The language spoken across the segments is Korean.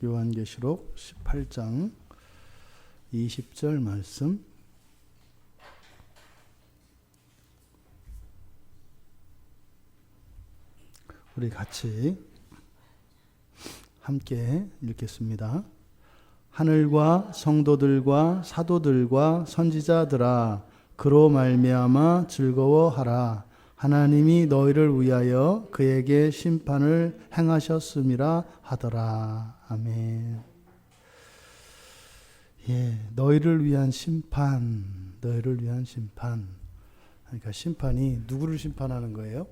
요한계시록 18장 20절 말씀. 우리 같이 함께 읽겠습니다. 하늘과 성도들과 사도들과 선지자들아, 그로 말미암아 즐거워하라. 하나님이 너희를 위하여 그에게 심판을 행하셨음이라 하더라. 아멘. 너희를 위한 심판, 너희를 위한 심판. 그러니까 심판이 누구를 심판하는 거예요?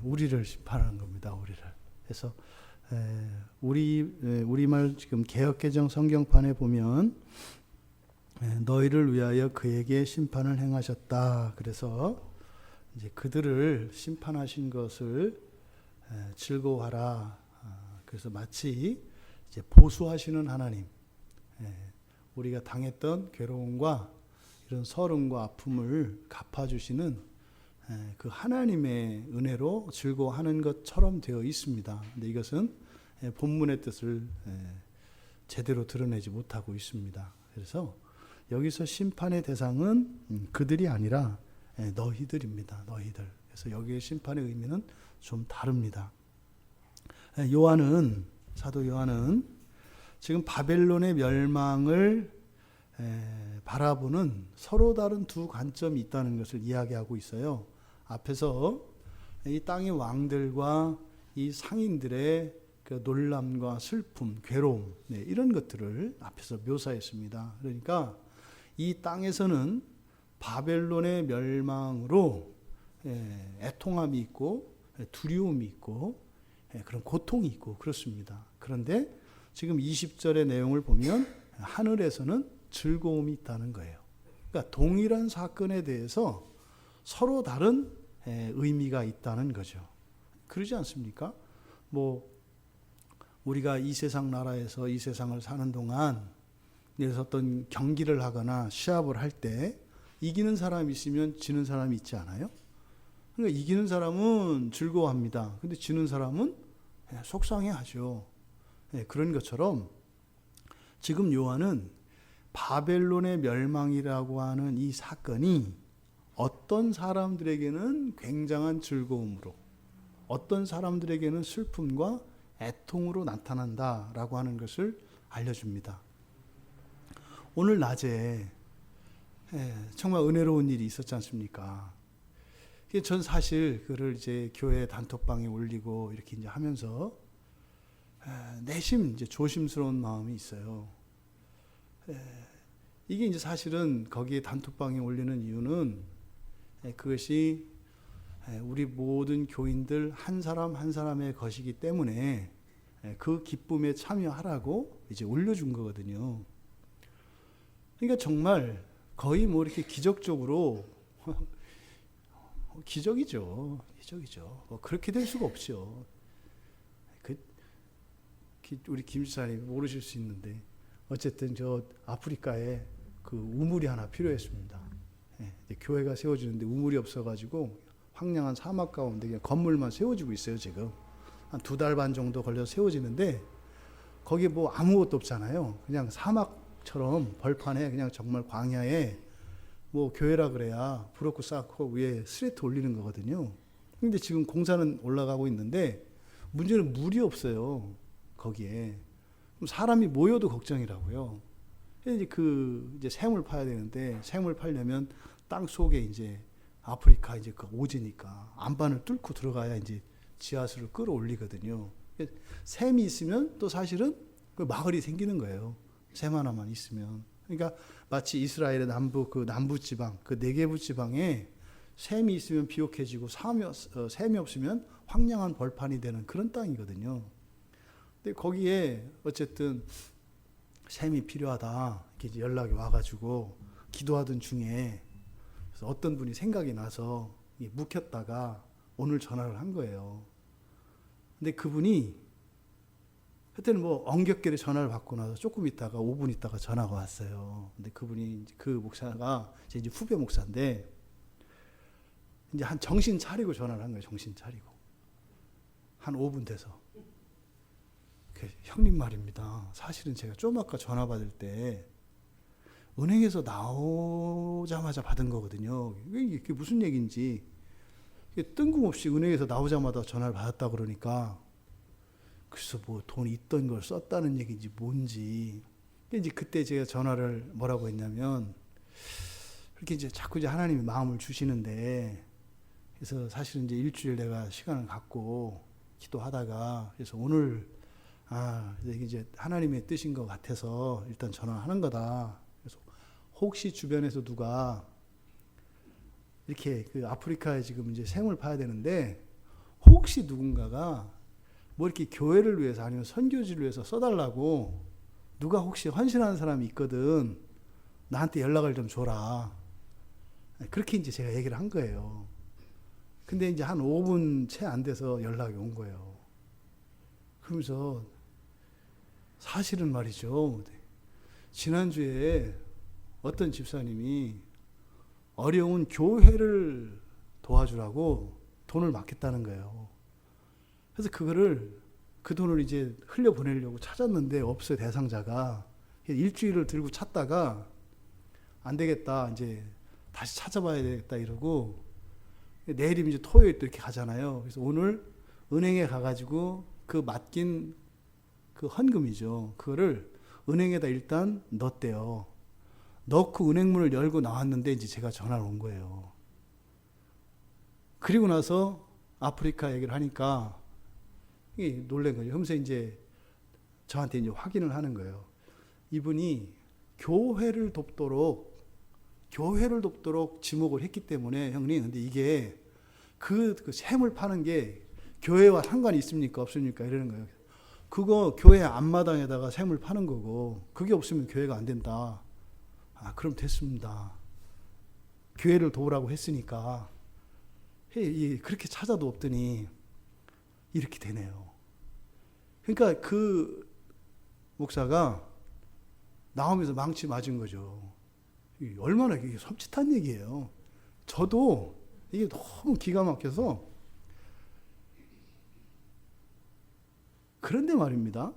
우리를 심판하는 겁니다. 우리를. 그래서 우리말 지금 개역개정 성경판에 보면 너희를 위하여 그에게 심판을 행하셨다. 그래서 이제 그들을 심판하신 것을 즐거워하라. 그래서 마치 이제 보수하시는 하나님, 우리가 당했던 괴로움과 이런 서름과 아픔을 갚아주시는 그 하나님의 은혜로 즐거워하는 것처럼 되어 있습니다. 근데 이것은 본문의 뜻을 제대로 드러내지 못하고 있습니다. 그래서 여기서 심판의 대상은 그들이 아니라 너희들입니다. 너희들. 그래서 여기의 심판의 의미는 좀 다릅니다. 사도 요한은 지금 바벨론의 멸망을 바라보는 서로 다른 두 관점이 있다는 것을 이야기하고 있어요. 앞에서 이 땅의 왕들과 이 상인들의 그 놀람과 슬픔, 괴로움, 이런 것들을 앞에서 묘사했습니다. 그러니까 이 땅에서는 바벨론의 멸망으로 애통함이 있고 두려움이 있고 그런 고통이 있고 그렇습니다. 그런데 지금 20절의 내용을 보면 하늘에서는 즐거움이 있다는 거예요. 그러니까 동일한 사건에 대해서 서로 다른 의미가 있다는 거죠. 그러지 않습니까? 우리가 이 세상 나라에서 이 세상을 사는 동안 그래서 어떤 경기를 하거나 시합을 할 때 이기는 사람이 있으면 지는 사람이 있지 않아요? 그러니까 이기는 사람은 즐거워합니다. 근데 지는 사람은 속상해하죠. 그런 것처럼 지금 요한은 바벨론의 멸망이라고 하는 이 사건이 어떤 사람들에게는 굉장한 즐거움으로, 어떤 사람들에게는 슬픔과 애통으로 나타난다라고 하는 것을 알려줍니다. 오늘 낮에 정말 은혜로운 일이 있었지 않습니까? 전 사실 그를 이제 교회 단톡방에 올리고 이렇게 이제 하면서 내심 이제 조심스러운 마음이 있어요. 이게 이제 사실은 거기에 단톡방에 올리는 이유는 그것이 우리 모든 교인들 한 사람 한 사람의 것이기 때문에 그 기쁨에 참여하라고 이제 올려준 거거든요. 그러니까 정말 거의 이렇게 기적적으로 기적이죠. 그렇게 될 수가 없죠. 우리 김 지사님 모르실 수 있는데 어쨌든 저 아프리카에 그 우물이 하나 필요했습니다. 교회가 세워지는데 우물이 없어가지고 황량한 사막 가운데 그냥 건물만 세워지고 있어요. 지금 한 2달 반 정도 걸려서 세워지는데 거기에 아무것도 없잖아요. 그냥 사막처럼 벌판에 그냥 정말 광야에 교회라 그래야 부엌고 쌓고 위에 스레트 올리는 거거든요. 근데 지금 공사는 올라가고 있는데 문제는 물이 없어요. 거기에 사람이 모여도 걱정이라고요. 이제 샘을 파야 되는데 샘을 파려면 땅 속에 이제 아프리카 이제 그 오지니까 안반을 뚫고 들어가야 이제 지하수를 끌어올리거든요. 샘이 있으면 또 사실은 그 마을이 생기는 거예요. 샘 하나만 있으면. 그러니까 마치 이스라엘의 남부 지방, 그 네게부 지방에 샘이 있으면 비옥해지고 샘이 없으면 황량한 벌판이 되는 그런 땅이거든요. 근데 거기에 어쨌든 샘이 필요하다 이렇게 연락이 와가지고 기도하던 중에 그래서 어떤 분이 생각이 나서 묵혔다가 오늘 전화를 한 거예요. 근데 그분이 그때는 엉겹결에 전화를 받고 나서 조금 있다가 5분 있다가 전화가 왔어요. 근데 그분이 그 목사가 이제 후배 목사인데 이제 한 정신 차리고 전화를 한 거예요. 정신 차리고 한 5분 돼서 형님 말입니다. 사실은 제가 좀 아까 전화 받을 때 은행에서 나오자마자 받은 거거든요. 이게 무슨 얘기인지 뜬금없이 은행에서 나오자마자 전화를 받았다 그러니까 그래서 뭐 돈 있던 걸 썼다는 얘기인지 뭔지 이제 그때 제가 전화를 뭐라고 했냐면 이렇게 이제 자꾸 이제 하나님이 마음을 주시는데 그래서 사실은 이제 일주일 내가 시간을 갖고 기도하다가 그래서 오늘 이게 이제 하나님의 뜻인 것 같아서 일단 전화하는 거다. 그래서 혹시 주변에서 누가 이렇게 그 아프리카에 지금 이제 생을 파야 되는데 혹시 누군가가 뭐 이렇게 교회를 위해서 아니면 선교지를 위해서 써달라고 누가 혹시 헌신하는 사람이 있거든 나한테 연락을 좀 줘라. 그렇게 이제 제가 얘기를 한 거예요. 근데 이제 한 5분 채 안 돼서 연락이 온 거예요. 그러면서 사실은 말이죠. 지난주에 어떤 집사님이 어려운 교회를 도와주라고 돈을 맡겼다는 거예요. 그래서 그 돈을 이제 흘려보내려고 찾았는데 없어요, 대상자가. 일주일을 들고 찾다가 안 되겠다, 이제 다시 찾아봐야 되겠다 이러고 내일이면 이제 토요일 또 이렇게 가잖아요. 그래서 오늘 은행에 가가지고 그 맡긴 그 헌금이죠. 그거를 은행에다 일단 넣었대요. 넣고 은행문을 열고 나왔는데 이제 제가 전화를 온 거예요. 그리고 나서 아프리카 얘기를 하니까 이게 놀란 거죠. 그러면서 이제 저한테 이제 확인을 하는 거예요. 이분이 교회를 돕도록 지목을 했기 때문에 형님, 근데 이게 그 샘을 파는 게 교회와 상관이 있습니까? 없습니까? 이러는 거예요. 그거 교회 앞마당에다가 샘을 파는 거고 그게 없으면 교회가 안 된다. 그럼 됐습니다. 교회를 도우라고 했으니까 그렇게 찾아도 없더니 이렇게 되네요. 그러니까 그 목사가 나오면서 망치 맞은 거죠. 얼마나 이게 섬찟한 얘기예요. 저도 이게 너무 기가 막혀서 그런데 말입니다.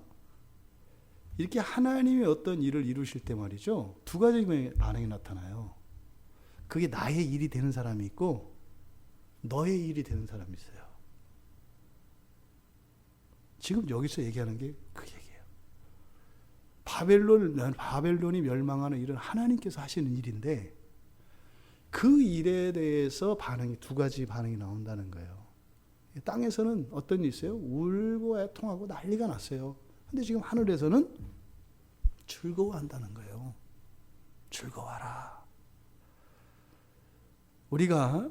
이렇게 하나님이 어떤 일을 이루실 때 말이죠. 두 가지 반응이 나타나요. 그게 나의 일이 되는 사람이 있고 너의 일이 되는 사람이 있어요. 지금 여기서 얘기하는 게 그 얘기예요. 바벨론이 멸망하는 일은 하나님께서 하시는 일인데 그 일에 대해서 두 가지 반응이 나온다는 거예요. 땅에서는 어떤 일이 있어요? 울고 애통하고 난리가 났어요. 근데 지금 하늘에서는 즐거워한다는 거예요. 즐거워라. 우리가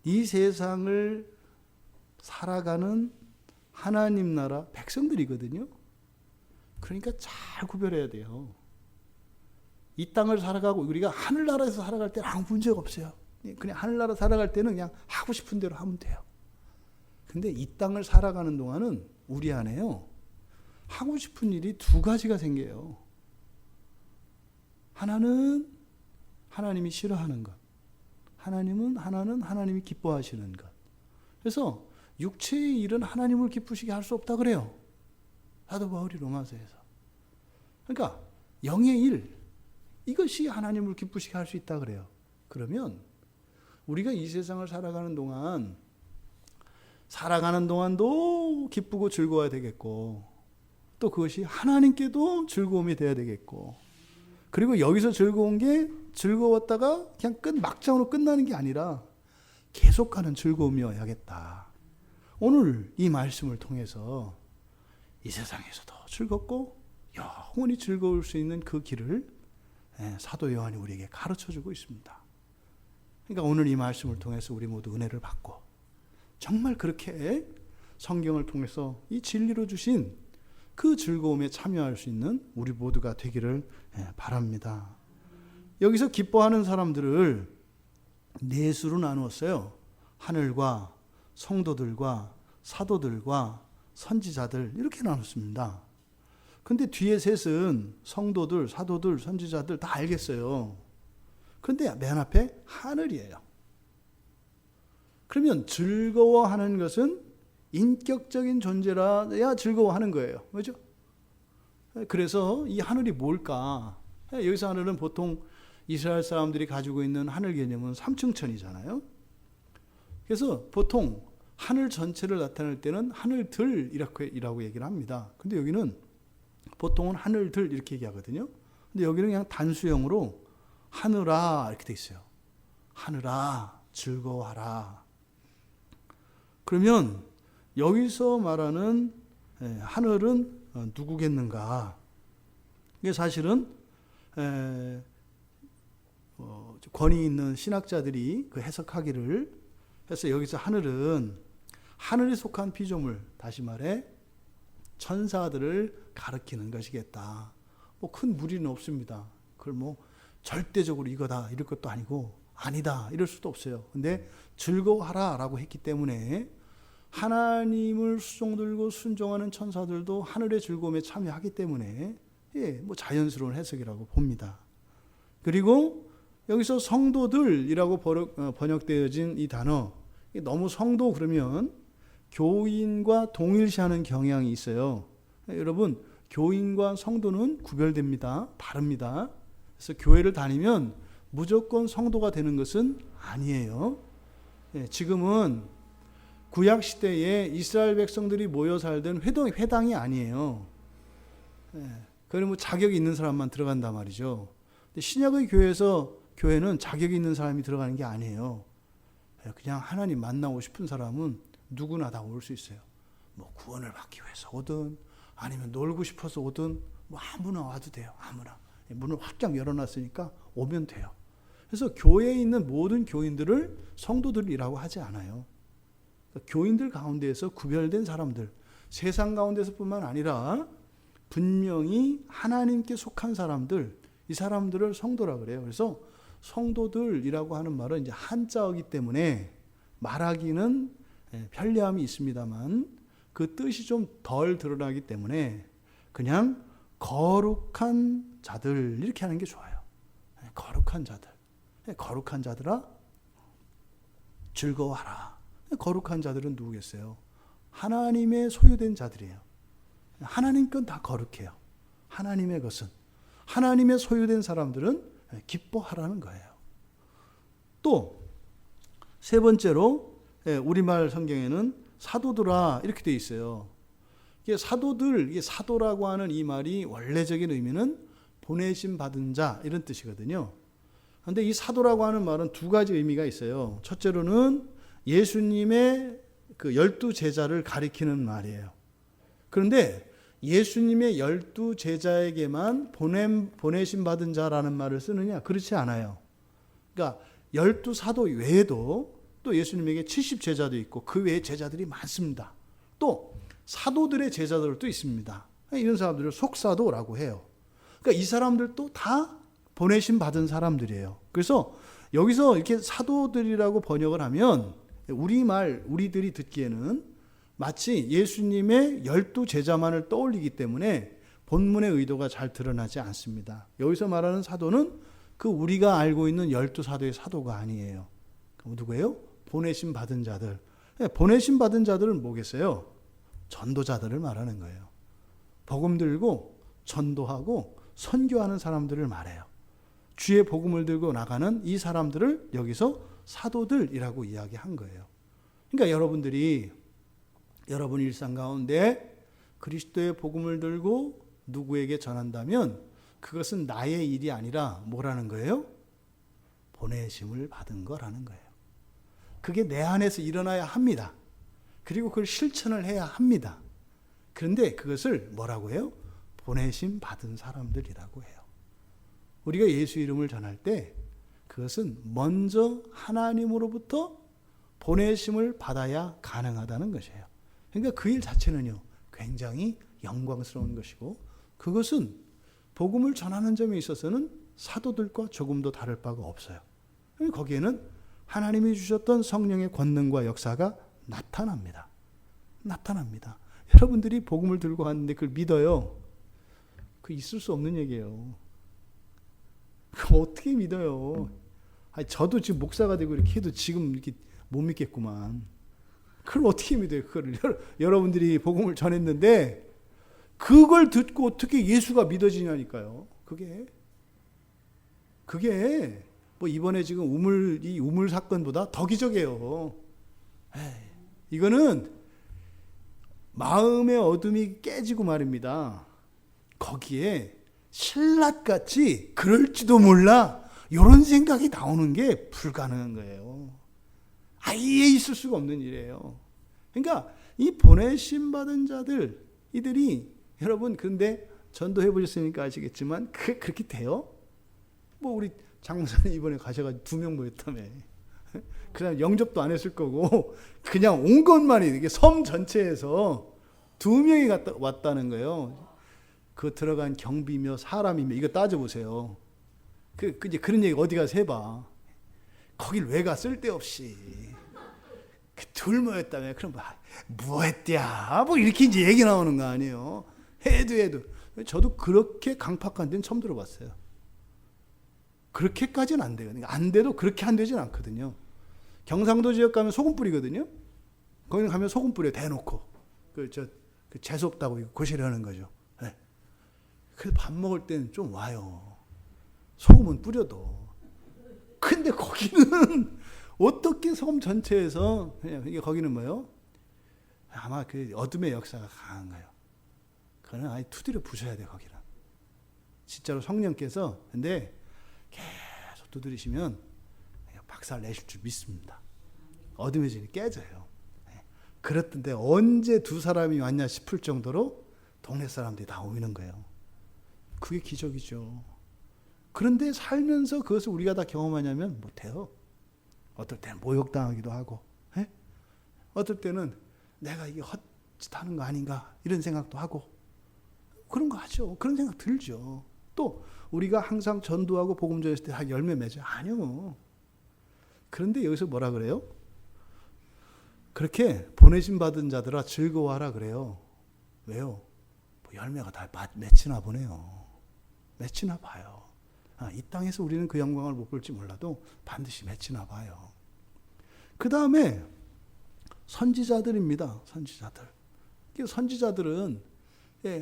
이 세상을 살아가는 하나님 나라 백성들이거든요. 그러니까 잘 구별해야 돼요. 이 땅을 살아가고 우리가 하늘나라에서 살아갈 때는 아무 문제가 없어요. 그냥 하늘나라 살아갈 때는 그냥 하고 싶은 대로 하면 돼요. 근데 이 땅을 살아가는 동안은 우리 안에요. 하고 싶은 일이 두 가지가 생겨요. 하나는 하나님이 싫어하는 것. 하나는 하나님이 기뻐하시는 것. 그래서 육체의 일은 하나님을 기쁘시게 할 수 없다 그래요. 사도 바울이 로마서에서. 그러니까 영의 일, 이것이 하나님을 기쁘시게 할 수 있다 그래요. 그러면 우리가 이 세상을 살아가는 동안도 기쁘고 즐거워야 되겠고 또 그것이 하나님께도 즐거움이 돼야 되겠고 그리고 여기서 즐거운 게 즐거웠다가 그냥 막장으로 끝나는 게 아니라 계속하는 즐거움이어야겠다. 오늘 이 말씀을 통해서 이 세상에서도 즐겁고 영원히 즐거울 수 있는 그 길을 사도 요한이 우리에게 가르쳐주고 있습니다. 그러니까 오늘 이 말씀을 통해서 우리 모두 은혜를 받고 정말 그렇게 성경을 통해서 이 진리로 주신 그 즐거움에 참여할 수 있는 우리 모두가 되기를 바랍니다. 여기서 기뻐하는 사람들을 네 수로 나누었어요. 하늘과 성도들과 사도들과 선지자들 이렇게 나눴습니다. 근데 뒤에 셋은 성도들, 사도들, 선지자들 다 알겠어요. 그런데 맨 앞에 하늘이에요. 그러면 즐거워하는 것은 인격적인 존재라야 즐거워하는 거예요. 그죠? 그래서 이 하늘이 뭘까? 여기서 하늘은 보통 이스라엘 사람들이 가지고 있는 하늘 개념은 삼층천이잖아요. 그래서 보통 하늘 전체를 나타낼 때는 하늘들이라고 얘기를 합니다. 근데 여기는 보통은 하늘들 이렇게 얘기하거든요. 근데 여기는 그냥 단수형으로 하늘아 이렇게 돼 있어요. 하늘아 즐거워하라. 그러면 여기서 말하는 하늘은 누구겠는가? 이게 사실은 권위 있는 신학자들이 그 해석하기를 해서 여기서 하늘은 하늘에 속한 피조물, 다시 말해 천사들을 가리키는 것이겠다. 뭐 큰 무리는 없습니다. 그걸 뭐 절대적으로 이거다 이럴 것도 아니고 아니다 이럴 수도 없어요. 근데 즐거워하라라고 했기 때문에 하나님을 수종들고 순종하는 천사들도 하늘의 즐거움에 참여하기 때문에 뭐 자연스러운 해석이라고 봅니다. 그리고 여기서 성도들이라고 번역되어진 이 단어, 너무 성도 그러면 교인과 동일시하는 경향이 있어요. 여러분, 교인과 성도는 구별됩니다. 다릅니다. 그래서 교회를 다니면 무조건 성도가 되는 것은 아니에요. 지금은 구약 시대에 이스라엘 백성들이 모여 살던 회당이 아니에요. 그러면 뭐 자격이 있는 사람만 들어간단 말이죠. 근데 신약의 교회는 자격이 있는 사람이 들어가는 게 아니에요. 그냥 하나님 만나고 싶은 사람은 누구나 다 올 수 있어요. 뭐 구원을 받기 위해서 오든 아니면 놀고 싶어서 오든 뭐 아무나 와도 돼요. 아무나. 문을 활짝 열어놨으니까 오면 돼요. 그래서 교회에 있는 모든 교인들을 성도들이라고 하지 않아요. 그러니까 교인들 가운데에서 구별된 사람들, 세상 가운데서뿐만 아니라 분명히 하나님께 속한 사람들, 이 사람들을 성도라 그래요. 그래서 성도들이라고 하는 말은 이제 한자어이기 때문에 말하기는 편리함이 있습니다만 그 뜻이 좀 덜 드러나기 때문에 그냥 거룩한 자들 이렇게 하는 게 좋아요. 거룩한 자들. 거룩한 자들아 즐거워하라. 거룩한 자들은 누구겠어요? 하나님의 소유된 자들이에요. 하나님 건 다 거룩해요. 하나님의 것은. 하나님의 소유된 사람들은 기뻐하라는 거예요. 또 세 번째로 우리말 성경에는 사도들아 이렇게 되어 있어요. 이게 사도들, 이게 사도라고 하는 이 말이 원래적인 의미는 보내심 받은 자 이런 뜻이거든요. 그런데 이 사도라고 하는 말은 두 가지 의미가 있어요. 첫째로는 예수님의 그 12제자를 가리키는 말이에요. 그런데 예수님의 12제자에게만 보내심 받은 자라는 말을 쓰느냐? 그렇지 않아요. 그러니까 12사도 외에도 또 예수님에게 70제자도 있고 그 외에 제자들이 많습니다. 또 사도들의 제자들도 있습니다. 이런 사람들을 속사도라고 해요. 그러니까 이 사람들도 다 보내심 받은 사람들이에요. 그래서 여기서 이렇게 사도들이라고 번역을 하면 우리들이 듣기에는 마치 예수님의 12제자만을 떠올리기 때문에 본문의 의도가 잘 드러나지 않습니다. 여기서 말하는 사도는 그 우리가 알고 있는 12사도의 사도가 아니에요. 누구예요? 보내심 받은 자들. 보내심 받은 자들은 뭐겠어요? 전도자들을 말하는 거예요. 복음 들고 전도하고 선교하는 사람들을 말해요. 주의 복음을 들고 나가는 이 사람들을 여기서 사도들이라고 이야기한 거예요. 그러니까 여러분들이 여러분 일상 가운데 그리스도의 복음을 들고 누구에게 전한다면 그것은 나의 일이 아니라 뭐라는 거예요? 보내심을 받은 거라는 거예요. 그게 내 안에서 일어나야 합니다. 그리고 그걸 실천을 해야 합니다. 그런데 그것을 뭐라고 해요? 보내심 받은 사람들이라고 해요. 우리가 예수 이름을 전할 때 그것은 먼저 하나님으로부터 보내심을 받아야 가능하다는 것이에요. 그러니까 그 일 자체는요, 굉장히 영광스러운 것이고 그것은 복음을 전하는 점에 있어서는 사도들과 조금도 다를 바가 없어요. 거기에는 하나님이 주셨던 성령의 권능과 역사가 나타납니다. 여러분들이 복음을 들고 왔는데 그걸 믿어요. 그 있을 수 없는 얘기예요. 그럼 어떻게 믿어요? 아니, 저도 지금 목사가 되고 이렇게 해도 지금 이렇게 못 믿겠구만. 그걸 어떻게 믿어요? 그걸 여러분들이 복음을 전했는데 그걸 듣고 어떻게 예수가 믿어지냐니까요. 그게 뭐 이번에 지금 이 우물 사건보다 더 기적이에요. 이거는 마음의 어둠이 깨지고 말입니다. 거기에 신라같이 그럴지도 몰라 이런 생각이 나오는 게 불가능한 거예요. 아예 있을 수가 없는 일이에요. 그러니까 이 보내심 받은 자들 이들이 여러분 근데 전도해 보셨으니까 아시겠지만 그렇게 돼요? 뭐 우리 장사님 이번에 가셔가지고 2명 모였다며. 그냥 영접도 안 했을 거고 그냥 온 것만이 이게 섬 전체에서 2명이 왔다는 거예요. 그 들어간 경비며 사람이며 이거 따져보세요. 이제 그런 얘기 어디 가서 해봐. 거길 왜 가 쓸데없이. 둘 모였다며. 그럼 뭐 했대야? 뭐 이렇게 이제 얘기 나오는 거 아니에요. 해도. 저도 그렇게 강팍한 데는 처음 들어봤어요. 그렇게까지는 안 돼요. 안 돼도 그렇게 안 되진 않거든요. 경상도 지역 가면 소금 뿌리거든요. 거기 가면 소금 뿌려 대놓고. 그 재수 없다고 고시를 하는 거죠. 네. 그래서 밥 먹을 때는 좀 와요. 소금은 뿌려도. 근데 거기는 어떻게 섬 전체에서 그냥 이게 거기는 뭐예요? 아마 그 어둠의 역사가 강한 거예요. 그거는 아예 두드려 부셔야 돼 거기는. 진짜로 성령께서 근데 계속 두드리시면 박살 내실 줄 믿습니다. 어둠의 진이 깨져요. 그렇던데 언제 2사람이 왔냐 싶을 정도로 동네 사람들이 다 오이는 거예요. 그게 기적이죠. 그런데 살면서 그것을 우리가 다 경험하냐면 못해요. 어떨 때는 모욕당하기도 하고, 어떨 때는 내가 이게 헛짓하는 거 아닌가 이런 생각도 하고 그런 거 하죠. 그런 생각 들죠. 또 우리가 항상 전도하고 복음 전했을 때 다 열매 맺어요. 아니요. 그런데 여기서 뭐라 그래요? 그렇게 보내심 받은 자들아 즐거워하라 그래요. 왜요? 뭐 열매가 다 맺히나 보네요. 맺히나 봐요. 이 땅에서 우리는 그 영광을 못 볼지 몰라도 반드시 맺히나 봐요. 그 다음에 선지자들입니다. 선지자들. 선지자들은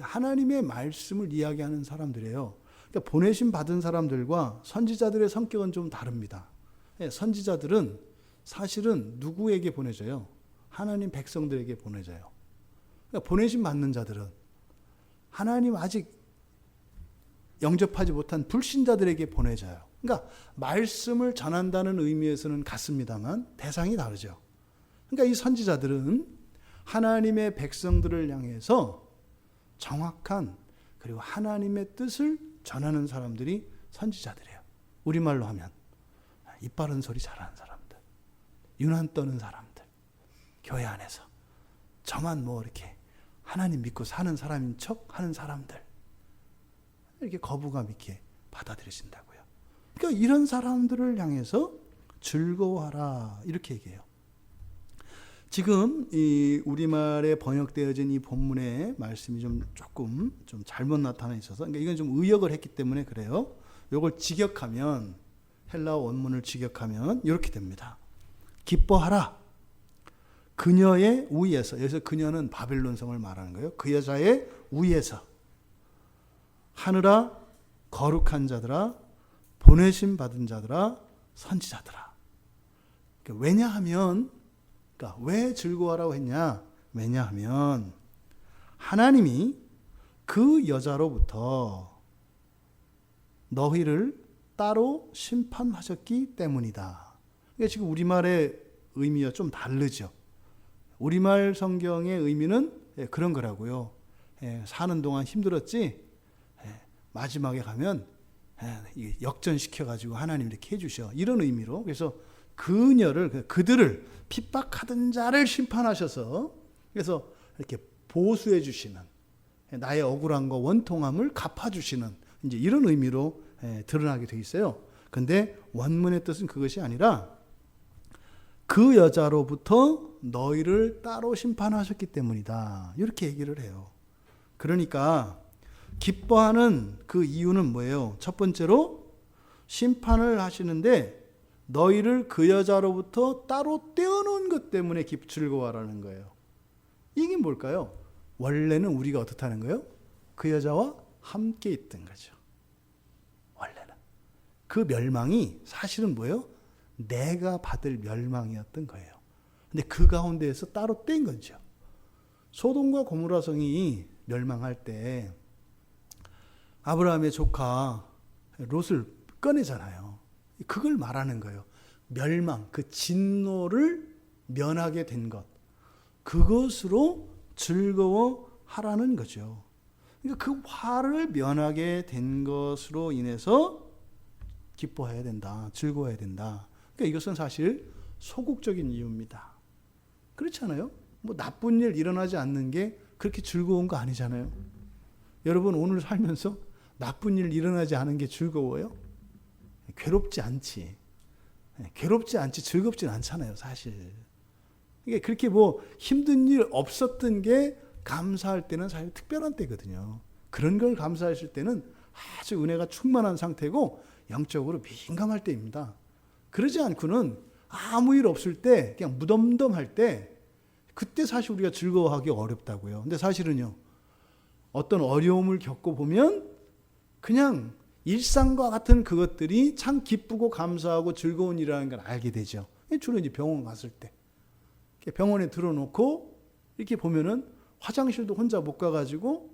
하나님의 말씀을 이야기하는 사람들이에요. 그러니까 보내심 받은 사람들과 선지자들의 성격은 좀 다릅니다. 선지자들은 사실은 누구에게 보내져요? 하나님 백성들에게 보내져요. 그러니까 보내심 받는 자들은 하나님 아직 영접하지 못한 불신자들에게 보내져요. 그러니까 말씀을 전한다는 의미에서는 같습니다만 대상이 다르죠. 그러니까 이 선지자들은 하나님의 백성들을 향해서 정확한 그리고 하나님의 뜻을 전하는 사람들이 선지자들이에요. 우리말로 하면 입 바른 소리 잘하는 사람들, 유난 떠는 사람들, 교회 안에서 저만 뭐 이렇게 하나님 믿고 사는 사람인 척 하는 사람들, 이렇게 거부감 있게 받아들여진다고요. 그러니까 이런 사람들을 향해서 즐거워하라 이렇게 얘기해요. 지금 이 우리말에 번역되어진 이 본문의 말씀이 조금 잘못 나타나 있어서, 그러니까 이건 좀 의역을 했기 때문에 그래요. 이걸 직역하면, 헬라어 원문을 직역하면 이렇게 됩니다. 기뻐하라. 그녀의 우위에서, 여기서 그녀는 바벨론 성을 말하는 거예요. 그 여자의 우위에서 하늘아, 거룩한 자들아, 보내심 받은 자들아, 선지자들아. 그러니까 왜냐하면, 그러니까 왜 즐거워하라고 했냐? 왜냐하면 하나님이 그 여자로부터 너희를 따로 심판하셨기 때문이다. 그러니까 지금 우리말의 의미와 좀 다르죠. 우리말 성경의 의미는 그런 거라고요. 사는 동안 힘들었지? 마지막에 가면 역전시켜가지고 하나님 이렇게 해주셔. 이런 의미로. 그래서 그들을 핍박하던 자를 심판하셔서 그래서 이렇게 보수해 주시는, 나의 억울함과 원통함을 갚아주시는 이제 이런 의미로 드러나게 돼 있어요. 근데 원문의 뜻은 그것이 아니라 그 여자로부터 너희를 따로 심판하셨기 때문이다. 이렇게 얘기를 해요. 그러니까 기뻐하는 그 이유는 뭐예요? 첫 번째로 심판을 하시는데 너희를 그 여자로부터 따로 떼어놓은 것 때문에 즐거워하라는 거예요. 이게 뭘까요? 원래는 우리가 어떻다는 거예요? 그 여자와 함께 있던 거죠. 원래는. 그 멸망이 사실은 뭐예요? 내가 받을 멸망이었던 거예요. 근데 그 가운데에서 따로 뗀 거죠. 소돔과 고모라 성이 멸망할 때 아브라함의 조카 롯을 꺼내잖아요. 그걸 말하는 거예요. 멸망, 그 진노를 면하게 된 것. 그것으로 즐거워하라는 거죠. 그러니까 그 화를 면하게 된 것으로 인해서 기뻐해야 된다. 즐거워해야 된다. 그러니까 이것은 사실 소극적인 이유입니다. 그렇지 않아요? 뭐 나쁜 일 일어나지 않는 게 그렇게 즐거운 거 아니잖아요. 여러분 오늘 살면서 나쁜 일 일어나지 않은 게 즐거워요? 괴롭지 않지. 괴롭지 않지 즐겁진 않잖아요, 사실. 이게 그렇게 뭐 힘든 일 없었던 게 감사할 때는 사실 특별한 때거든요. 그런 걸 감사하실 때는 아주 은혜가 충만한 상태고 영적으로 민감할 때입니다. 그러지 않고는 아무 일 없을 때 그냥 무덤덤할 때 그때 사실 우리가 즐거워하기 어렵다고요. 근데 사실은요. 어떤 어려움을 겪어보면 그냥 일상과 같은 그것들이 참 기쁘고 감사하고 즐거운 일이라는 걸 알게 되죠. 주로 이제 병원 갔을 때. 병원에 들어놓고 이렇게 보면은 화장실도 혼자 못 가가지고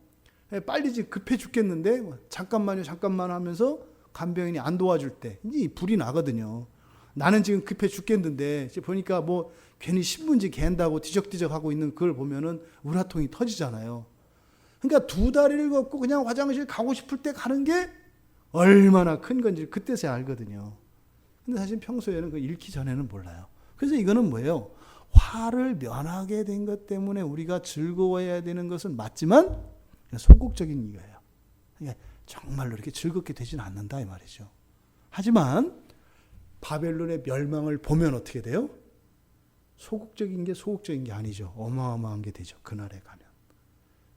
빨리 지금 급해 죽겠는데 잠깐만요 잠깐만 하면서 간병인이 안 도와줄 때 이제 불이 나거든요. 나는 지금 급해 죽겠는데 보니까 뭐 괜히 신문지 갠다고 뒤적뒤적 하고 있는 그걸 보면은 우라통이 터지잖아요. 그러니까 두 다리를 걷고 그냥 화장실 가고 싶을 때 가는 게 얼마나 큰 건지 그때서야 알거든요. 근데 사실 평소에는 그 읽기 전에는 몰라요. 그래서 이거는 뭐예요? 화를 면하게 된 것 때문에 우리가 즐거워해야 되는 것은 맞지만 소극적인 이유예요. 그러니까 정말로 이렇게 즐겁게 되지는 않는다 이 말이죠. 하지만 바벨론의 멸망을 보면 어떻게 돼요? 소극적인 게 아니죠. 어마어마한 게 되죠. 그날에 가면.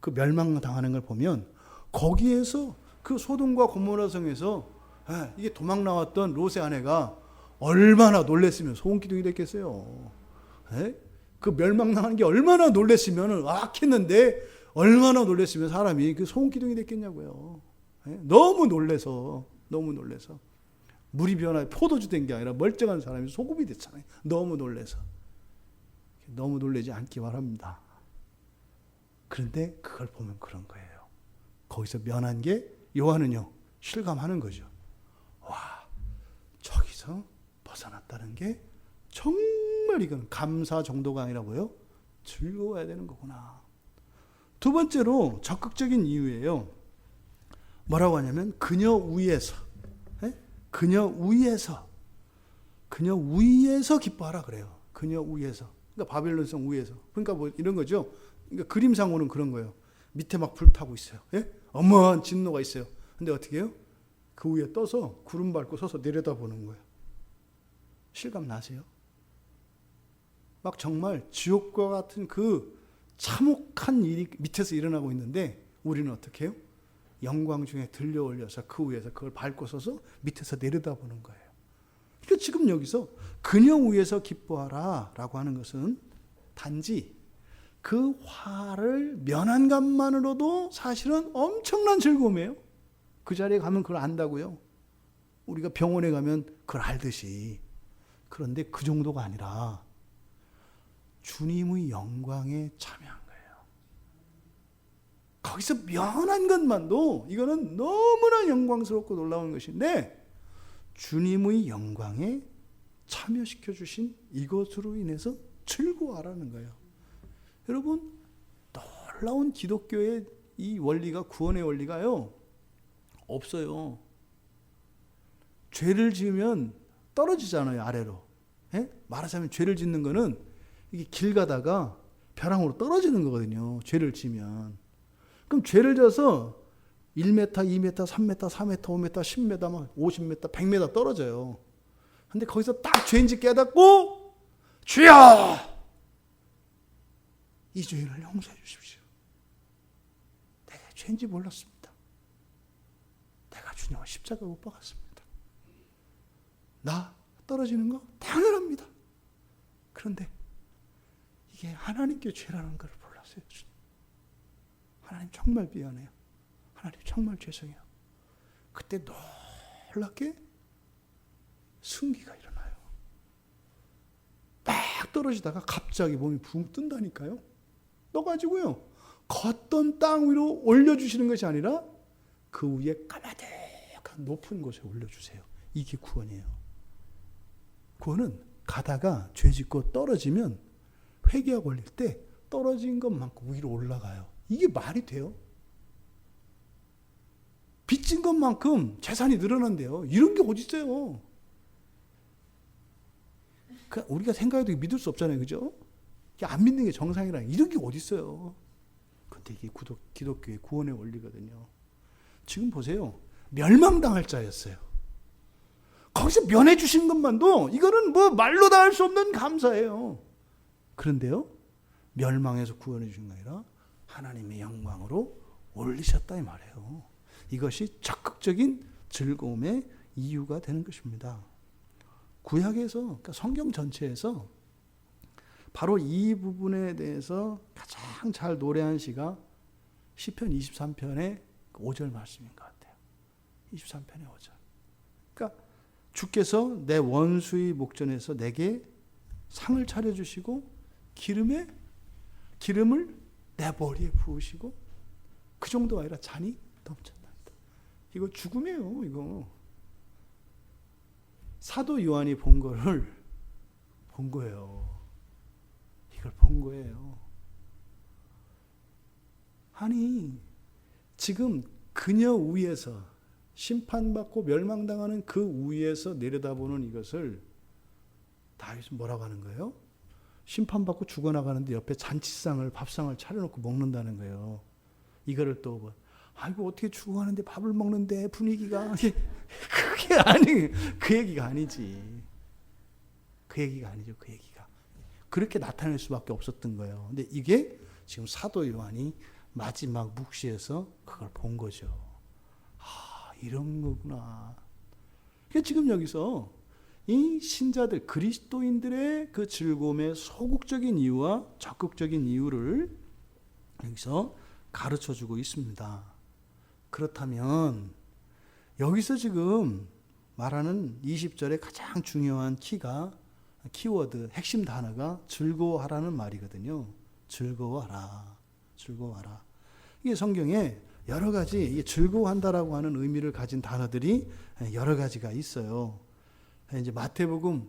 그 멸망당하는 걸 보면 거기에서 그 소돔과 고모라 성에서 이게 도망 나왔던 롯의 아내가 얼마나 놀랬으면 소음기둥이 됐겠어요. 그 멸망당하는 게 얼마나 놀랬으면 악했는데 얼마나 놀랬으면 사람이 그 소음기둥이 됐겠냐고요. 너무 놀래서 물이 변화해 포도주 된 게 아니라 멀쩡한 사람이 소금이 됐잖아요. 너무 놀래서. 너무 놀라지 않기 바랍니다. 그런데 그걸 보면 그런 거예요. 거기서 면한 게 요한은요 실감하는 거죠. 와, 저기서 벗어났다는 게 정말 이건 감사 정도가 아니라 뭐예요? 즐거워야 되는 거구나. 두 번째로 적극적인 이유예요. 뭐라고 하냐면 그녀 위에서 기뻐하라 그래요. 그녀 위에서. 그러니까 바벨론성 위에서. 그러니까 뭐 이런 거죠. 그러니까 그림상으로는 그런 거예요. 밑에 막 불타고 있어요. 어마어마한 진노가 있어요. 근데 어떻게 해요? 그 위에 떠서 구름 밟고 서서 내려다보는 거예요. 실감 나세요? 막 정말 지옥과 같은 그 참혹한 일이 밑에서 일어나고 있는데 우리는 어떻게 해요? 영광 중에 들려 올려서 그 위에서 그걸 밟고 서서 밑에서 내려다보는 거예요. 그러니까 지금 여기서 그녀 위에서 기뻐하라 라고 하는 것은 단지 그 화를 면한 것만으로도 사실은 엄청난 즐거움이에요. 그 자리에 가면 그걸 안다고요. 우리가 병원에 가면 그걸 알듯이. 그런데 그 정도가 아니라 주님의 영광에 참여한 거예요. 거기서 면한 것만도 이거는 너무나 영광스럽고 놀라운 것인데 주님의 영광에 참여시켜 주신 이것으로 인해서 즐거워하라는 거예요. 여러분 놀라운 기독교의 이 원리가 구원의 원리가요 없어요. 죄를 지으면 떨어지잖아요 아래로. 말하자면 죄를 짓는 거는 이게 길 가다가 벼랑으로 떨어지는 거거든요. 죄를 지면. 그럼 죄를 져서 1m, 2m, 3m, 4m, 5m, 10m, 50m, 100m 떨어져요. 근데 거기서 딱 죄인지 깨닫고 주여 이 죄를 용서해 주십시오. 내가 죄인지 몰랐습니다. 내가 주님을 십자가 못 박았습니다. 나 떨어지는 거 당연합니다. 그런데 이게 하나님께 죄라는 걸 몰랐어요. 하나님 정말 미안해요. 하나님 정말 죄송해요. 그때 놀랍게 승기가 일어나요. 막 떨어지다가 갑자기 몸이 붕 뜬다니까요. 떠가지고요. 걷던 땅 위로 올려주시는 것이 아니라 그 위에 까마득한 높은 곳에 올려주세요. 이게 구원이에요. 구원은 가다가 죄 짓고 떨어지면 회개가 걸릴 때 떨어진 것만큼 위로 올라가요. 이게 말이 돼요? 빚진 것만큼 재산이 늘어난대요. 이런 게 어디 있어요? 우리가 생각해도 믿을 수 없잖아요. 그죠? 안 믿는 게 정상이라 이런 게 어디 있어요? 근데 이게 기독교의 구원의 원리거든요. 지금 보세요. 멸망당할 자였어요. 거기서 면해 주신 것만도 이거는 뭐 말로 다 할 수 없는 감사예요. 그런데요. 멸망에서 구원해 주신 게 아니라 하나님의 영광으로 올리셨다 이 말이에요. 이것이 적극적인 즐거움의 이유가 되는 것입니다. 구약에서, 그러니까 성경 전체에서 바로 이 부분에 대해서 가장 잘 노래한 시가 시편 23편의 5절 말씀인 것 같아요. 23편의 5절. 그러니까 주께서 내 원수의 목전에서 내게 상을 차려주시고 기름을 내 머리에 부으시고 그 정도가 아니라 잔이 넘쳤다. 이거 죽음이에요. 이거 사도 요한이 본 거예요. 이걸 본 거예요. 아니 지금 그녀 위에서 심판받고 멸망당하는 그 위에서 내려다보는 이것을 다윗은 뭐라고 하는 거예요? 심판받고 죽어나가는데 옆에 잔치상을 밥상을 차려놓고 먹는다는 거예요. 이거를 또 뭐, 아이고 어떻게 죽어가는데 밥을 먹는데 분위기가 그게 아니 그 얘기가 아니지. 그 얘기가 아니죠. 그 얘기가 그렇게 나타낼 수밖에 없었던 거예요. 근데 이게 지금 사도 요한이 마지막 묵시에서 그걸 본 거죠. 아 이런 거구나. 그러니까 지금 여기서 이 신자들 그리스도인들의 그 즐거움의 소극적인 이유와 적극적인 이유를 여기서 가르쳐주고 있습니다. 그렇다면 여기서 지금 말하는 20절의 가장 중요한 키워드, 핵심 단어가 즐거워하라는 말이거든요. 즐거워하라. 이게 성경에 여러 가지 이게 즐거워한다라고 하는 의미를 가진 단어들이 여러 가지가 있어요. 이제 마태복음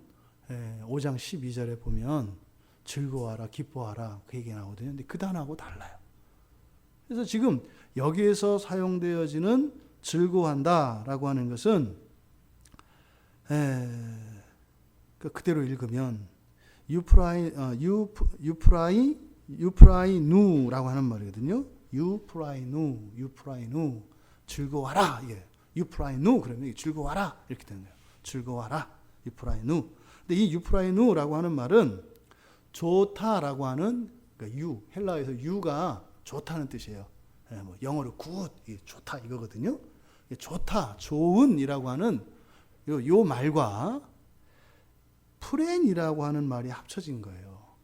5장 12절에 보면 즐거워하라, 기뻐하라 그 얘기 나오거든요. 근데 그 단어하고 달라요. 그래서 지금 여기에서 사용되어지는 즐거워한다라고 하는 것은 그대로 읽으면 유프라이누라고 하는 말이거든요. 유프라이누 즐거워하라. 예. 유프라이누 그러면 즐거워하라 이렇게 되는 거예요. 즐거워하라. 유프라이누. 근데 이 유프라이누라고 하는 말은 좋다라고 하는 그러니까 헬라어에서 유가 좋다는 뜻이에요. 예, 뭐 영어로 굿, 좋다 이거거든요. 좋다, 좋은이라고 하는 요 말과 프렌이라고 하는 말이 합쳐진 거예요.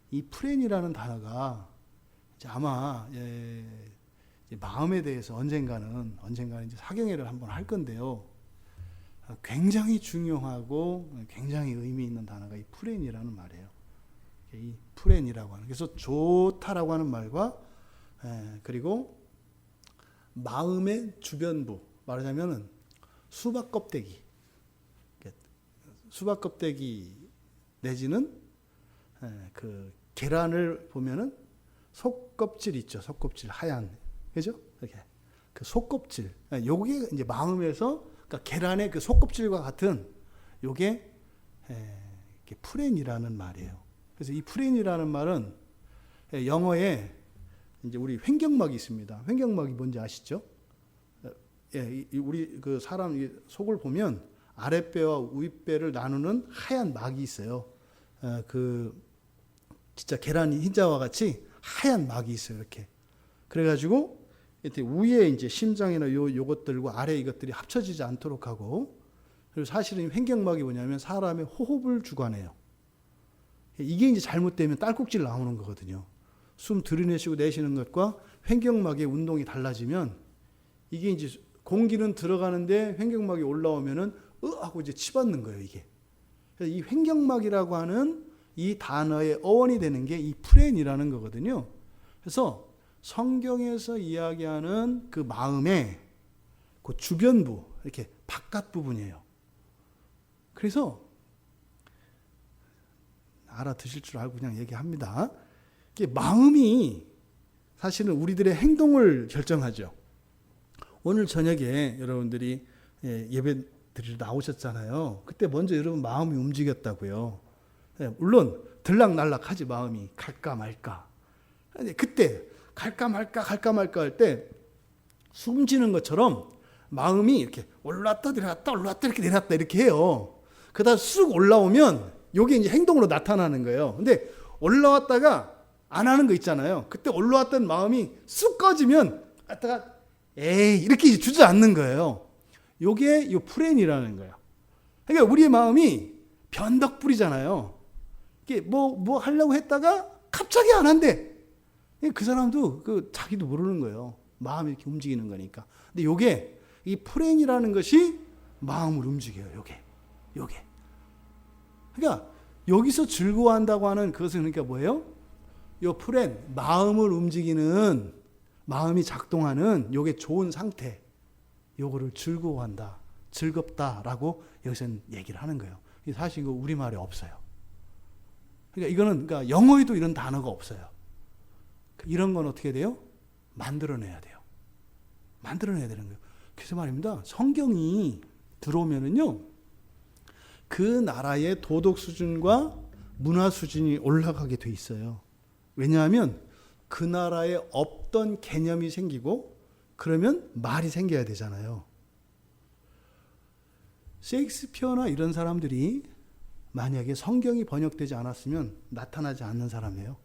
이 프렌이라는 단어가 이제 아마 이제 마음에 대해서 언젠가는 이제 사경회를 한번 할 건데요. 굉장히 중요하고 굉장히 의미 있는 단어가 이 프렌이라는 말이에요. 이 프렌이라고 하는. 그래서 좋다라고 하는 말과 그리고 마음의 주변부 말하자면은 수박 껍데기 내지는 그 계란을 보면은 속껍질 있죠. 속껍질 하얀 그죠? 이렇게 그 속껍질 요게 이제 마음에서 그러니까 계란의 그 속껍질과 같은 요게 프렌이라는 말이에요. 그래서 이 프렌이라는 말은 영어에 이제 우리 횡격막이 있습니다. 횡격막이 뭔지 아시죠? 우리 그 사람 속을 보면 아랫배와 윗배를 나누는 하얀 막이 있어요. 그 진짜 계란이 흰자와 같이 하얀 막이 있어요. 이렇게. 그래가지고 이렇게 위에 이제 심장이나 요것들과 아래 이것들이 합쳐지지 않도록 하고 그리고 사실은 횡격막이 뭐냐면 사람의 호흡을 주관해요. 이게 이제 잘못되면 딸꾹질 나오는 거거든요. 숨 들이내쉬고 내쉬는 것과 횡격막의 운동이 달라지면 이게 이제 공기는 들어가는데 횡격막이 올라오면은 하고 이제 치받는 거예요, 이게. 그래서 이 횡격막이라고 하는 이 단어의 어원이 되는 게 이 프렌이라는 거거든요. 그래서 성경에서 이야기하는 그 마음의 그 주변부, 이렇게 바깥 부분이에요. 그래서 알아드실 줄 알고 그냥 얘기합니다. 이게 마음이 사실은 우리들의 행동을 결정하죠. 오늘 저녁에 여러분들이 예배 드리러 나오셨잖아요. 그때 먼저 여러분 마음이 움직였다고요. 물론 들락날락하지 마음이 갈까 말까. 그때 갈까 말까 할 때 숨지는 것처럼 마음이 이렇게 올랐다 내려갔다 올랐다 이렇게 내려갔다 이렇게 해요. 그다음 쑥 올라오면 이게 이제 행동으로 나타나는 거예요. 근데 올라왔다가 안 하는 거 있잖아요. 그때 올라왔던 마음이 쑥 꺼지면 갔다가 에이 이렇게 이제 주저앉는 거예요. 요게 요 프렌이라는 거예요. 그러니까 우리의 마음이 변덕불이잖아요. 이게 뭐 하려고 했다가 갑자기 안 한대. 그 사람도 자기도 모르는 거예요. 마음이 이렇게 움직이는 거니까. 근데 요게 이 프렌이라는 것이 마음을 움직여요. 요게. 그러니까 여기서 즐거워한다고 하는 그것은 그러니까 뭐예요? 요 프렌, 마음을 움직이는, 마음이 작동하는 요게 좋은 상태. 요거를 즐거워한다, 즐겁다라고 여기서는 얘기를 하는 거예요. 사실 이거 우리말에 없어요. 그러니까 영어에도 이런 단어가 없어요. 이런 건 어떻게 돼요? 만들어내야 돼요. 만들어내야 되는 거예요. 그래서 말입니다. 성경이 들어오면은요, 그 나라의 도덕 수준과 문화 수준이 올라가게 돼 있어요. 왜냐하면 그 나라에 없던 개념이 생기고 그러면 말이 생겨야 되잖아요. 셰익스피어나 이런 사람들이 만약에 성경이 번역되지 않았으면 나타나지 않는 사람이에요.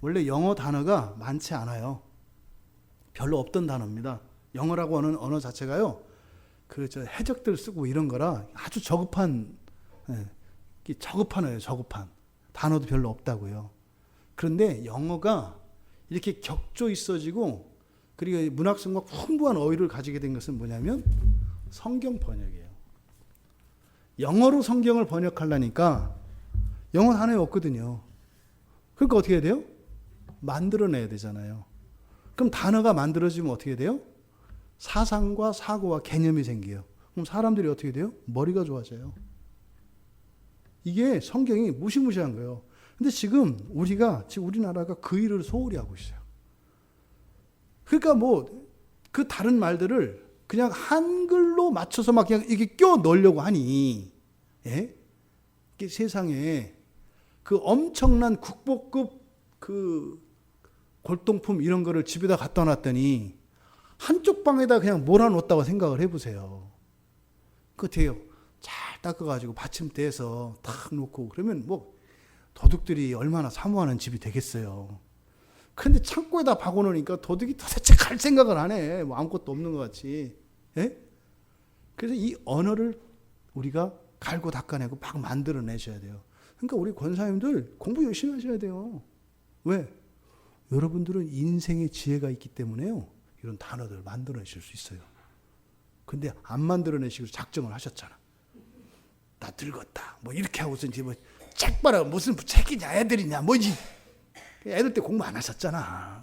원래 영어 단어가 많지 않아요. 별로 없던 단어입니다. 영어라고 하는 언어 자체가요, 해적들 쓰고 이런 거라 아주 저급한 언어예요. 저급한 단어도 별로 없다고요. 그런데 영어가 이렇게 격조 있어지고 그리고 문학성과 풍부한 어휘를 가지게 된 것은 뭐냐면 성경 번역이에요. 영어로 성경을 번역하려니까 영어 단어에 없거든요. 그러니까 어떻게 해야 돼요? 만들어내야 되잖아요. 그럼 단어가 만들어지면 어떻게 돼요? 사상과 사고와 개념이 생겨요. 그럼 사람들이 어떻게 돼요? 머리가 좋아져요. 이게 성경이 무시무시한 거예요. 근데 지금 우리나라가 그 일을 소홀히 하고 있어요. 그러니까 그 다른 말들을 그냥 한글로 맞춰서 막 그냥 이렇게 껴 넣으려고 하니, 예? 이게 세상에 그 엄청난 국보급 그 골동품 이런 거를 집에다 갖다 놨더니 한쪽 방에다 그냥 몰아놓았다고 생각을 해보세요. 그때요. 잘 닦아가지고 받침대에서 탁 놓고 그러면 도둑들이 얼마나 사모하는 집이 되겠어요. 그런데 창고에다 박아놓으니까 도둑이 도대체 갈 생각을 안 해. 아무것도 없는 것 같이. 예? 그래서 이 언어를 우리가 갈고 닦아내고 막 만들어내셔야 돼요. 그러니까 우리 권사님들 공부 열심히 하셔야 돼요. 왜? 여러분들은 인생의 지혜가 있기 때문에요. 이런 단어들을 만들어내실 수 있어요. 근데 안 만들어내시고 작정을 하셨잖아. 나 늙었다. 이렇게 하고서 이제 책 봐라. 무슨 책이냐, 애들이냐, 뭐지. 애들 때 공부 안 하셨잖아.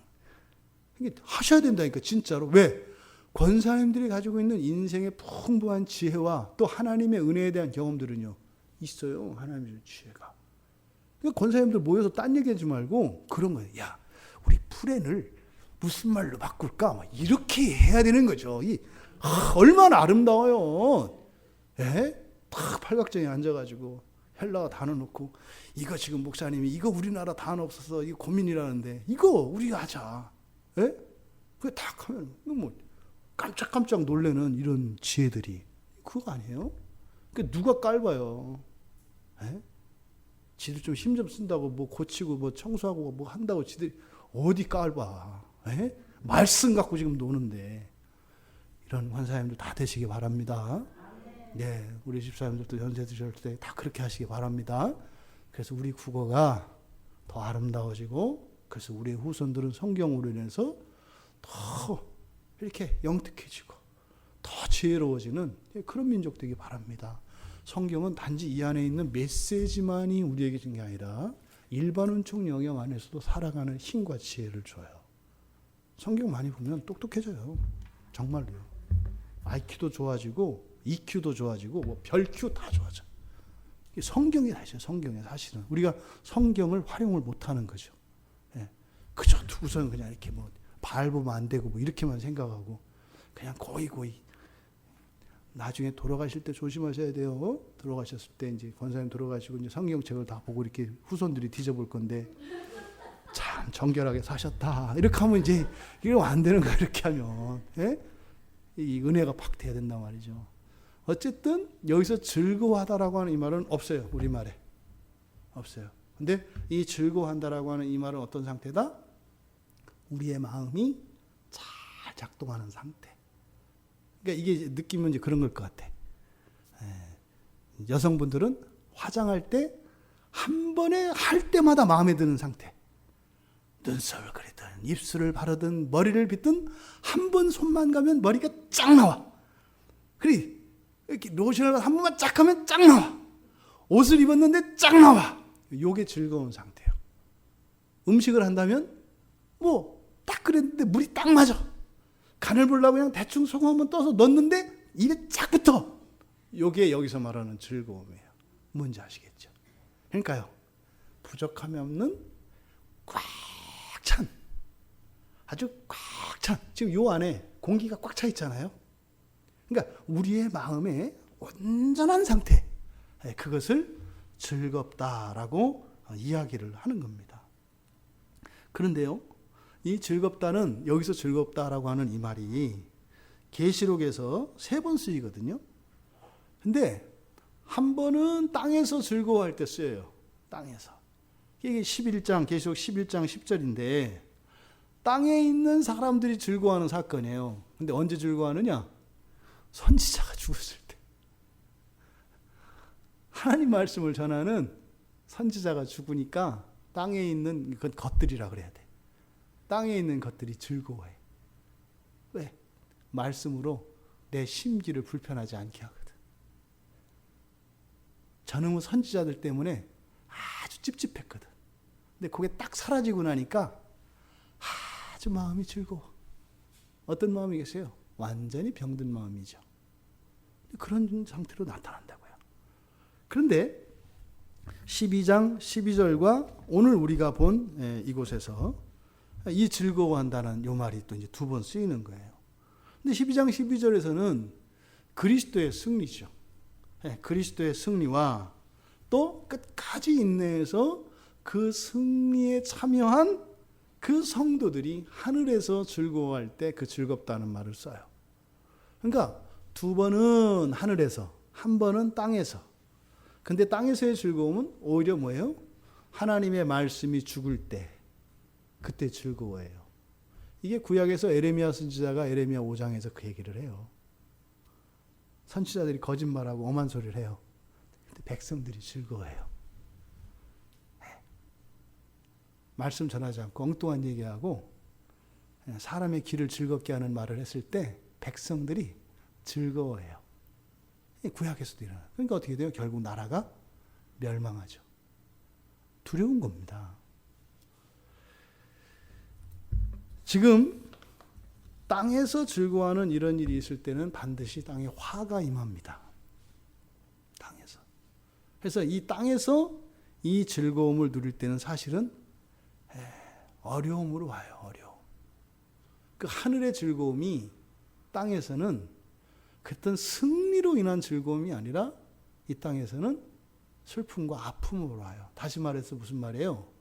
이게 하셔야 된다니까, 진짜로. 왜? 권사님들이 가지고 있는 인생의 풍부한 지혜와 또 하나님의 은혜에 대한 경험들은요, 있어요. 하나님의 지혜가. 그러니까 권사님들 모여서 딴 얘기하지 말고 그런 거예요. 야, 우리 프렌을 무슨 말로 바꿀까? 이렇게 해야 되는 거죠. 얼마나 아름다워요. 예? 딱 팔각정에 앉아가지고 헬라어 단어 놓고 이거 지금 목사님이 이거 우리나라 단어 없어서 이거 고민이라는데 이거 우리가 하자. 예? 그게 딱 하면 깜짝깜짝 놀래는 이런 지혜들이 그거 아니에요? 누가 깔봐요. 예? 지들 좀 힘 좀 쓴다고 고치고 청소하고 한다고 지들 어디 깔봐. 예? 말씀 갖고 지금 노는데 이런 권사님들 다 되시기 바랍니다. 네, 우리 집사님들도 연세 드실 때 다 그렇게 하시기 바랍니다. 그래서 우리 국어가 더 아름다워지고, 그래서 우리 후손들은 성경으로 인해서 더 이렇게 영특해지고 더 지혜로워지는 그런 민족 되기 바랍니다. 성경은 단지 이 안에 있는 메시지만이 우리에게 준 게 아니라 일반론적 영역 안에서도 살아가는 힘과 지혜를 줘요. 성경 많이 보면 똑똑해져요. 정말로요. IQ도 좋아지고 EQ도 좋아지고 뭐 별Q 다 좋아져. 성경이 사실 성경이 사실은 우리가 성경을 활용을 못하는 거죠. 예. 그저 두고선 그냥 이렇게 뭐 밟으면 안 되고 뭐 이렇게만 생각하고 그냥 고이 나중에 돌아가실 때 조심하셔야 돼요. 돌아가셨을 때 이제 권사님 돌아가시고 이제 성경책을 다 보고 이렇게 후손들이 뒤져볼 건데 참 정결하게 사셨다 이렇게 하면 이제 이거 안 되는 거야. 이렇게 하면 예? 이 은혜가 팍 돼야 된단 말이죠. 어쨌든 여기서 즐거워하다라고 하는 이 말은 없어요. 우리말에 없어요. 근데 이 즐거워한다라고 하는 이 말은 어떤 상태다? 우리의 마음이 잘 작동하는 상태. 그러니까 이게 느낌은 이제 그런 걸 것 같아. 여성분들은 화장할 때 한 번에 할 때마다 마음에 드는 상태. 눈썹을 그리든 입술을 바르든 머리를 빗든 한 번 손만 가면 머리가 쫙 나와. 그래 이렇게 로션을 한 번만 쫙 하면 쫙 나와. 옷을 입었는데 쫙 나와. 요게 즐거운 상태예요. 음식을 한다면 뭐 딱 그랬는데 물이 딱 맞아. 간을 보려고 그냥 대충 소금 한번 떠서 넣었는데 입에 쫙 붙어. 요게 여기서 말하는 즐거움이에요. 뭔지 아시겠죠? 그러니까요. 부족함이 없는 꽉 찬, 아주 꽉 찬, 지금 요 안에 공기가 꽉 차 있잖아요. 그러니까 우리의 마음의 온전한 상태, 그것을 즐겁다라고 이야기를 하는 겁니다. 그런데요, 이 즐겁다는 여기서 즐겁다라고 하는 이 말이 계시록에서 3번 쓰이거든요. 근데 한 번은 땅에서 즐거워할 때 쓰여요. 땅에서. 이게 11장, 계시록 11장 10절인데 땅에 있는 사람들이 즐거워하는 사건이에요. 근데 언제 즐거워하느냐? 선지자가 죽었을 때. 하나님 말씀을 전하는 선지자가 죽으니까 땅에 있는 것들이라 그래야 돼. 땅에 있는 것들이 즐거워해. 왜? 말씀으로 내 심기를 불편하지 않게 하거든. 저놈의 선지자들 때문에 아주 찝찝했거든. 근데 그게 딱 사라지고 나니까 아주 마음이 즐거워. 어떤 마음이겠어요? 완전히 병든 마음이죠. 그런 상태로 나타난다고요. 그런데 12장 12절과 오늘 우리가 본 이곳에서 이 즐거워한다는 요 말이 또 이제 2번 쓰이는 거예요. 근데 12장 12절에서는 그리스도의 승리죠. 그리스도의 승리와 또 끝까지 인내해서 그 승리에 참여한 그 성도들이 하늘에서 즐거워할 때 그 즐겁다는 말을 써요. 그러니까 2번은 하늘에서, 1번은 땅에서. 근데 땅에서의 즐거움은 오히려 뭐예요? 하나님의 말씀이 죽을 때, 그때 즐거워해요. 이게 구약에서 에레미야 선지자가 에레미야 5장에서 그 얘기를 해요. 선지자들이 거짓말하고 엄한 소리를 해요. 근데 백성들이 즐거워해요. 말씀 전하지 않고 엉뚱한 얘기하고 사람의 귀를 즐겁게 하는 말을 했을 때 백성들이 즐거워해요. 구약에서도 일어나요. 그러니까 어떻게 돼요? 결국 나라가 멸망하죠. 두려운 겁니다. 지금 땅에서 즐거워하는 이런 일이 있을 때는 반드시 땅에 화가 임합니다. 땅에서. 그래서 이 땅에서 이 즐거움을 누릴 때는 사실은 어려움으로 와요. 어려움. 그 하늘의 즐거움이 땅에서는 어떤 승리로 인한 즐거움이 아니라 이 땅에서는 슬픔과 아픔으로 와요. 다시 말해서 무슨 말이에요?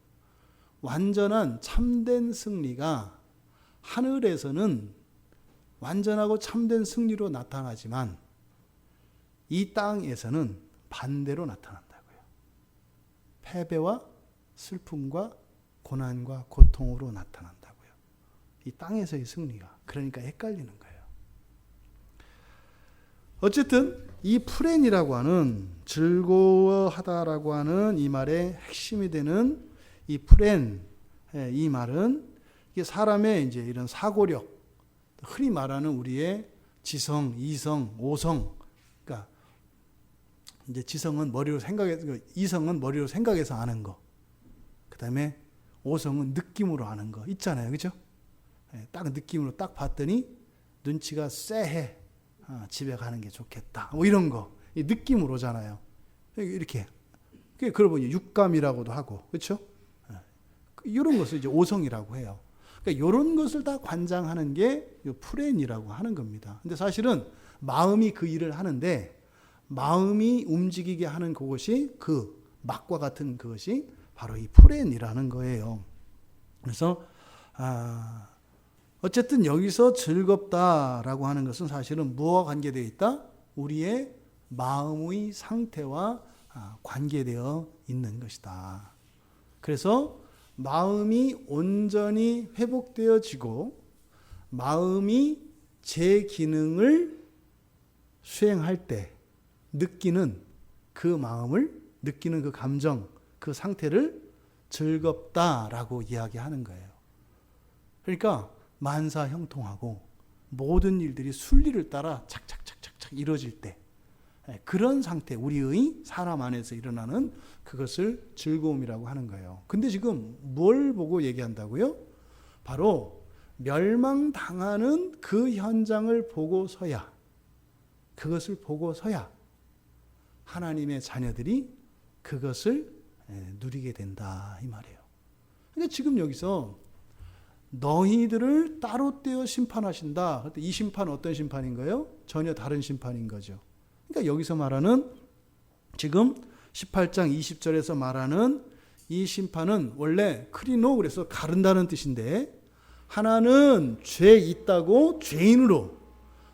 완전한 참된 승리가 하늘에서는 완전하고 참된 승리로 나타나지만 이 땅에서는 반대로 나타난다고요. 패배와 슬픔과 고난과 고통으로 나타난다고요. 이 땅에서의 승리가. 그러니까 헷갈리는 거예요. 어쨌든 이 프렌이라고 하는 즐거워하다라고 하는 이 말의 핵심이 되는 이 프렌, 이 말은 이게 사람의 이제 이런 사고력, 흔히 말하는 우리의 지성, 이성, 오성, 그러니까 이제 지성은 머리로 생각해서, 이성은 머리로 생각해서 아는 거, 그 다음에 오성은 느낌으로 아는 거 있잖아요, 그죠? 딱 느낌으로 딱 봤더니 눈치가 쎄해, 집에 가는 게 좋겠다, 뭐 이런 거, 이 느낌으로잖아요. 이렇게 그걸 보니 육감이라고도 하고, 그렇죠? 이런 것을 이제 오성이라고 해요. 그러니까 이런 것을 다 관장하는 게 프렌이라고 하는 겁니다. 근데 사실은 마음이 그 일을 하는데, 마음이 움직이게 하는 그것이, 그 막과 같은 그것이 바로 이 프렌이라는 거예요. 그래서 어쨌든 여기서 즐겁다라고 하는 것은 사실은 무엇과 관계되어 있다? 우리의 마음의 상태와 관계되어 있는 것이다. 그래서 마음이 온전히 회복되어지고 마음이 제 기능을 수행할 때 느끼는 그 마음을, 느끼는 그 감정, 그 상태를 즐겁다라고 이야기하는 거예요. 그러니까 만사형통하고 모든 일들이 순리를 따라 착착착착착 이루어질 때, 그런 상태, 우리의 사람 안에서 일어나는 그것을 즐거움이라고 하는 거예요. 근데 지금 뭘 보고 얘기한다고요? 바로 멸망당하는 그 현장을 보고서야, 그것을 보고서야 하나님의 자녀들이 그것을 누리게 된다, 이 말이에요. 그러니까 지금 여기서 너희들을 따로 떼어 심판하신다. 이 심판 어떤 심판인가요? 전혀 다른 심판인 거죠. 그러니까 여기서 말하는, 지금 18장 20절에서 말하는 이 심판은 원래 크리노, 그래서 가른다는 뜻인데, 하나는 죄 있다고 죄인으로,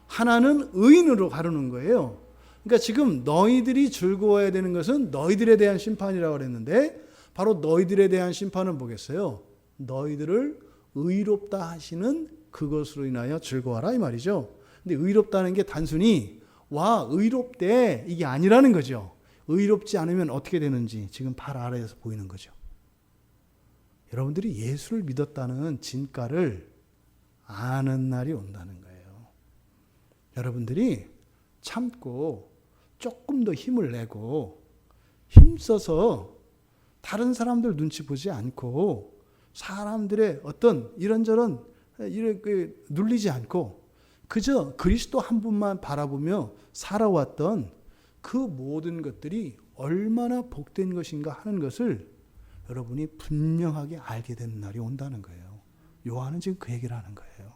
하나는 의인으로 가르는 거예요. 그러니까 지금 너희들이 즐거워야 되는 것은 너희들에 대한 심판이라고 그랬는데, 바로 너희들에 대한 심판은 뭐겠어요? 너희들을 의롭다 하시는 그것으로 인하여 즐거워하라, 이 말이죠. 근데 의롭다는 게 단순히 와 의롭대 이게 아니라는 거죠. 의롭지 않으면 어떻게 되는지 지금 발 아래에서 보이는 거죠. 여러분들이 예수를 믿었다는 진가를 아는 날이 온다는 거예요. 여러분들이 참고 조금 더 힘을 내고 힘써서 다른 사람들 눈치 보지 않고 사람들의 어떤 이런저런 눌리지 않고 그저 그리스도 한 분만 바라보며 살아왔던 그 모든 것들이 얼마나 복된 것인가 하는 것을 여러분이 분명하게 알게 되는 날이 온다는 거예요. 요한은 지금 그 얘기를 하는 거예요.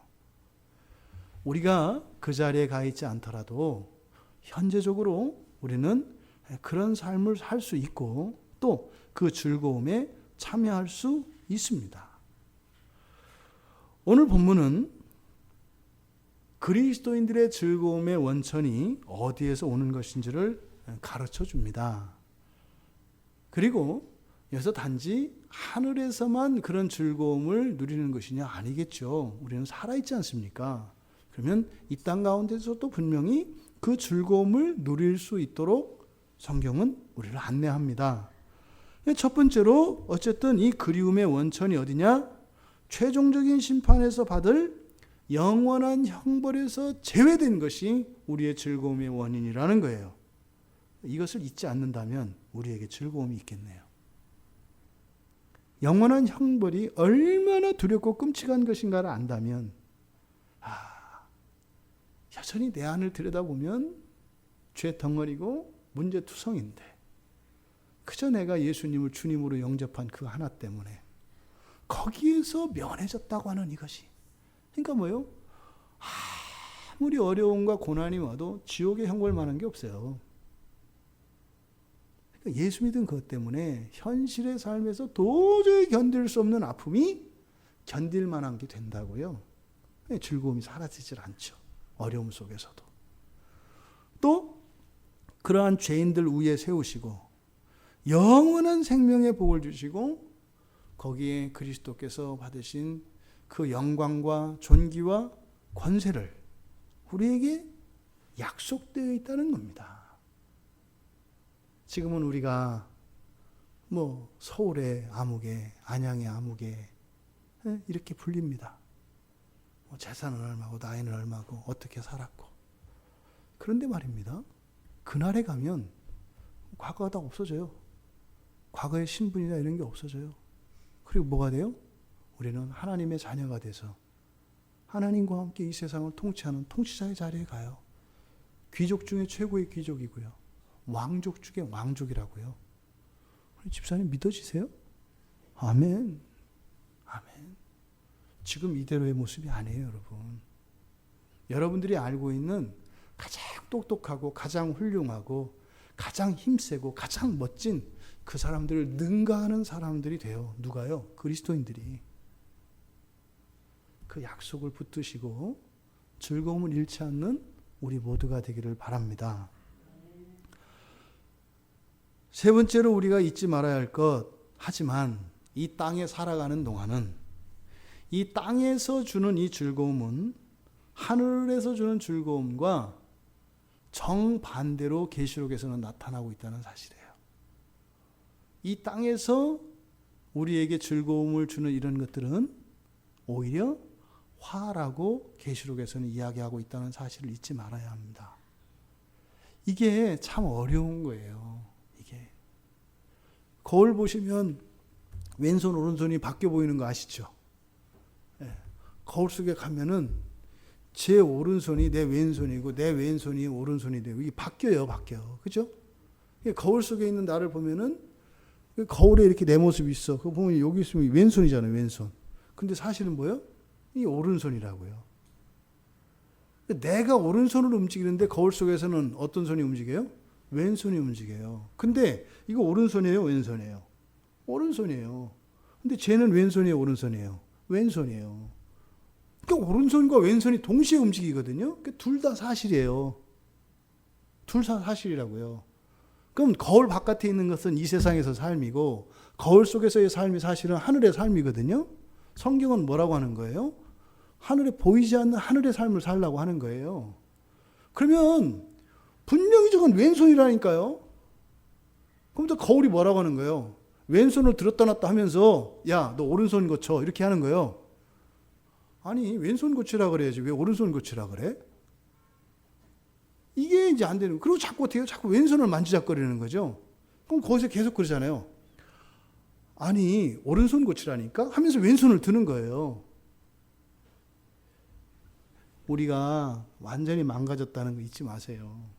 우리가 그 자리에 가 있지 않더라도 현재적으로 우리는 그런 삶을 살 수 있고 또 그 즐거움에 참여할 수 있습니다. 오늘 본문은 그리스도인들의 즐거움의 원천이 어디에서 오는 것인지를 가르쳐 줍니다. 그리고 여기서 단지 하늘에서만 그런 즐거움을 누리는 것이냐? 아니겠죠. 우리는 살아있지 않습니까? 그러면 이 땅 가운데서도 분명히 그 즐거움을 누릴 수 있도록 성경은 우리를 안내합니다. 첫 번째로 어쨌든 이 그리움의 원천이 어디냐? 최종적인 심판에서 받을 영원한 형벌에서 제외된 것이 우리의 즐거움의 원인이라는 거예요. 이것을 잊지 않는다면 우리에게 즐거움이 있겠네요. 영원한 형벌이 얼마나 두렵고 끔찍한 것인가를 안다면 여전히 내 안을 들여다보면 죄 덩어리고 문제투성인데 그저 내가 예수님을 주님으로 영접한 그 하나 때문에 거기에서 면해졌다고 하는 이것이, 그러니까 뭐예요? 아무리 어려움과 고난이 와도 지옥의 형벌만한 게 없어요. 그러니까 예수 믿은 것 때문에 현실의 삶에서 도저히 견딜 수 없는 아픔이 견딜 만한 게 된다고요. 즐거움이 사라지질 않죠. 어려움 속에서도. 또 그러한 죄인들 위에 세우시고 영원한 생명의 복을 주시고 거기에 그리스도께서 받으신 그 영광과 존귀와 권세를 우리에게 약속되어 있다는 겁니다. 지금은 우리가 뭐 서울의 아무개, 안양의 아무개 이렇게 불립니다. 뭐 재산은 얼마고 나이는 얼마고 어떻게 살았고. 그런데 말입니다. 그날에 가면 과거가 다 없어져요. 과거의 신분이나 이런 게 없어져요. 그리고 뭐가 돼요? 우리는 하나님의 자녀가 돼서 하나님과 함께 이 세상을 통치하는 통치자의 자리에 가요. 귀족 중에 최고의 귀족이고요. 왕족 중에 왕족이라고요. 우리 집사님 믿어지세요? 아멘. 아멘. 지금 이대로의 모습이 아니에요, 여러분. 여러분들이 알고 있는 가장 똑똑하고 가장 훌륭하고 가장 힘세고 가장 멋진 그 사람들을 능가하는 사람들이 돼요. 누가요? 그리스도인들이. 그 약속을 붙드시고 즐거움을 잃지 않는 우리 모두가 되기를 바랍니다. 세 번째로 우리가 잊지 말아야 할 것, 하지만 이 땅에 살아가는 동안은 이 땅에서 주는 이 즐거움은 하늘에서 주는 즐거움과 정반대로 계시록에서는 나타나고 있다는 사실이에요. 이 땅에서 우리에게 즐거움을 주는 이런 것들은 오히려 화라고 계시록에서는 이야기하고 있다는 사실을 잊지 말아야 합니다. 이게 참 어려운 거예요. 이게 거울 보시면 왼손 오른손이 바뀌어 보이는 거 아시죠? 네. 거울 속에 가면은 제 오른손이 내 왼손이고 내 왼손이 오른손이 되고 이게 바뀌어요. 그죠? 거울 속에 있는 나를 보면은 거울에 이렇게 내 모습이 있어. 그거 보면 여기 있으면 왼손이잖아요. 왼손. 근데 사실은 뭐예요? 이 오른손이라고요. 내가 오른손으로 움직이는데 거울 속에서는 어떤 손이 움직여요? 왼손이 움직여요. 근데 이거 오른손이에요? 왼손이에요? 오른손이에요. 근데 쟤는 왼손이에요? 오른손이에요? 왼손이에요. 그러니까 오른손과 왼손이 동시에 움직이거든요. 그러니까 둘 다 사실이에요. 둘 다 사실이라고요. 그럼 거울 바깥에 있는 것은 이 세상에서 삶이고 거울 속에서의 삶이 사실은 하늘의 삶이거든요. 성경은 뭐라고 하는 거예요? 하늘에 보이지 않는 하늘의 삶을 살라고 하는 거예요. 그러면 분명히 저건 왼손이라니까요. 그럼 또 거울이 뭐라고 하는 거예요? 왼손을 들었다 놨다 하면서 야, 너 오른손 고쳐 이렇게 하는 거예요. 아니 왼손 고치라 그래야지 왜 오른손 고치라 그래? 이게 이제 안 되는 거예요. 그리고 자꾸 어떻게 해요? 자꾸 왼손을 만지작거리는 거죠. 그럼 거기서 계속 그러잖아요. 아니 오른손 고치라니까 하면서 왼손을 드는 거예요. 우리가 완전히 망가졌다는 거 잊지 마세요.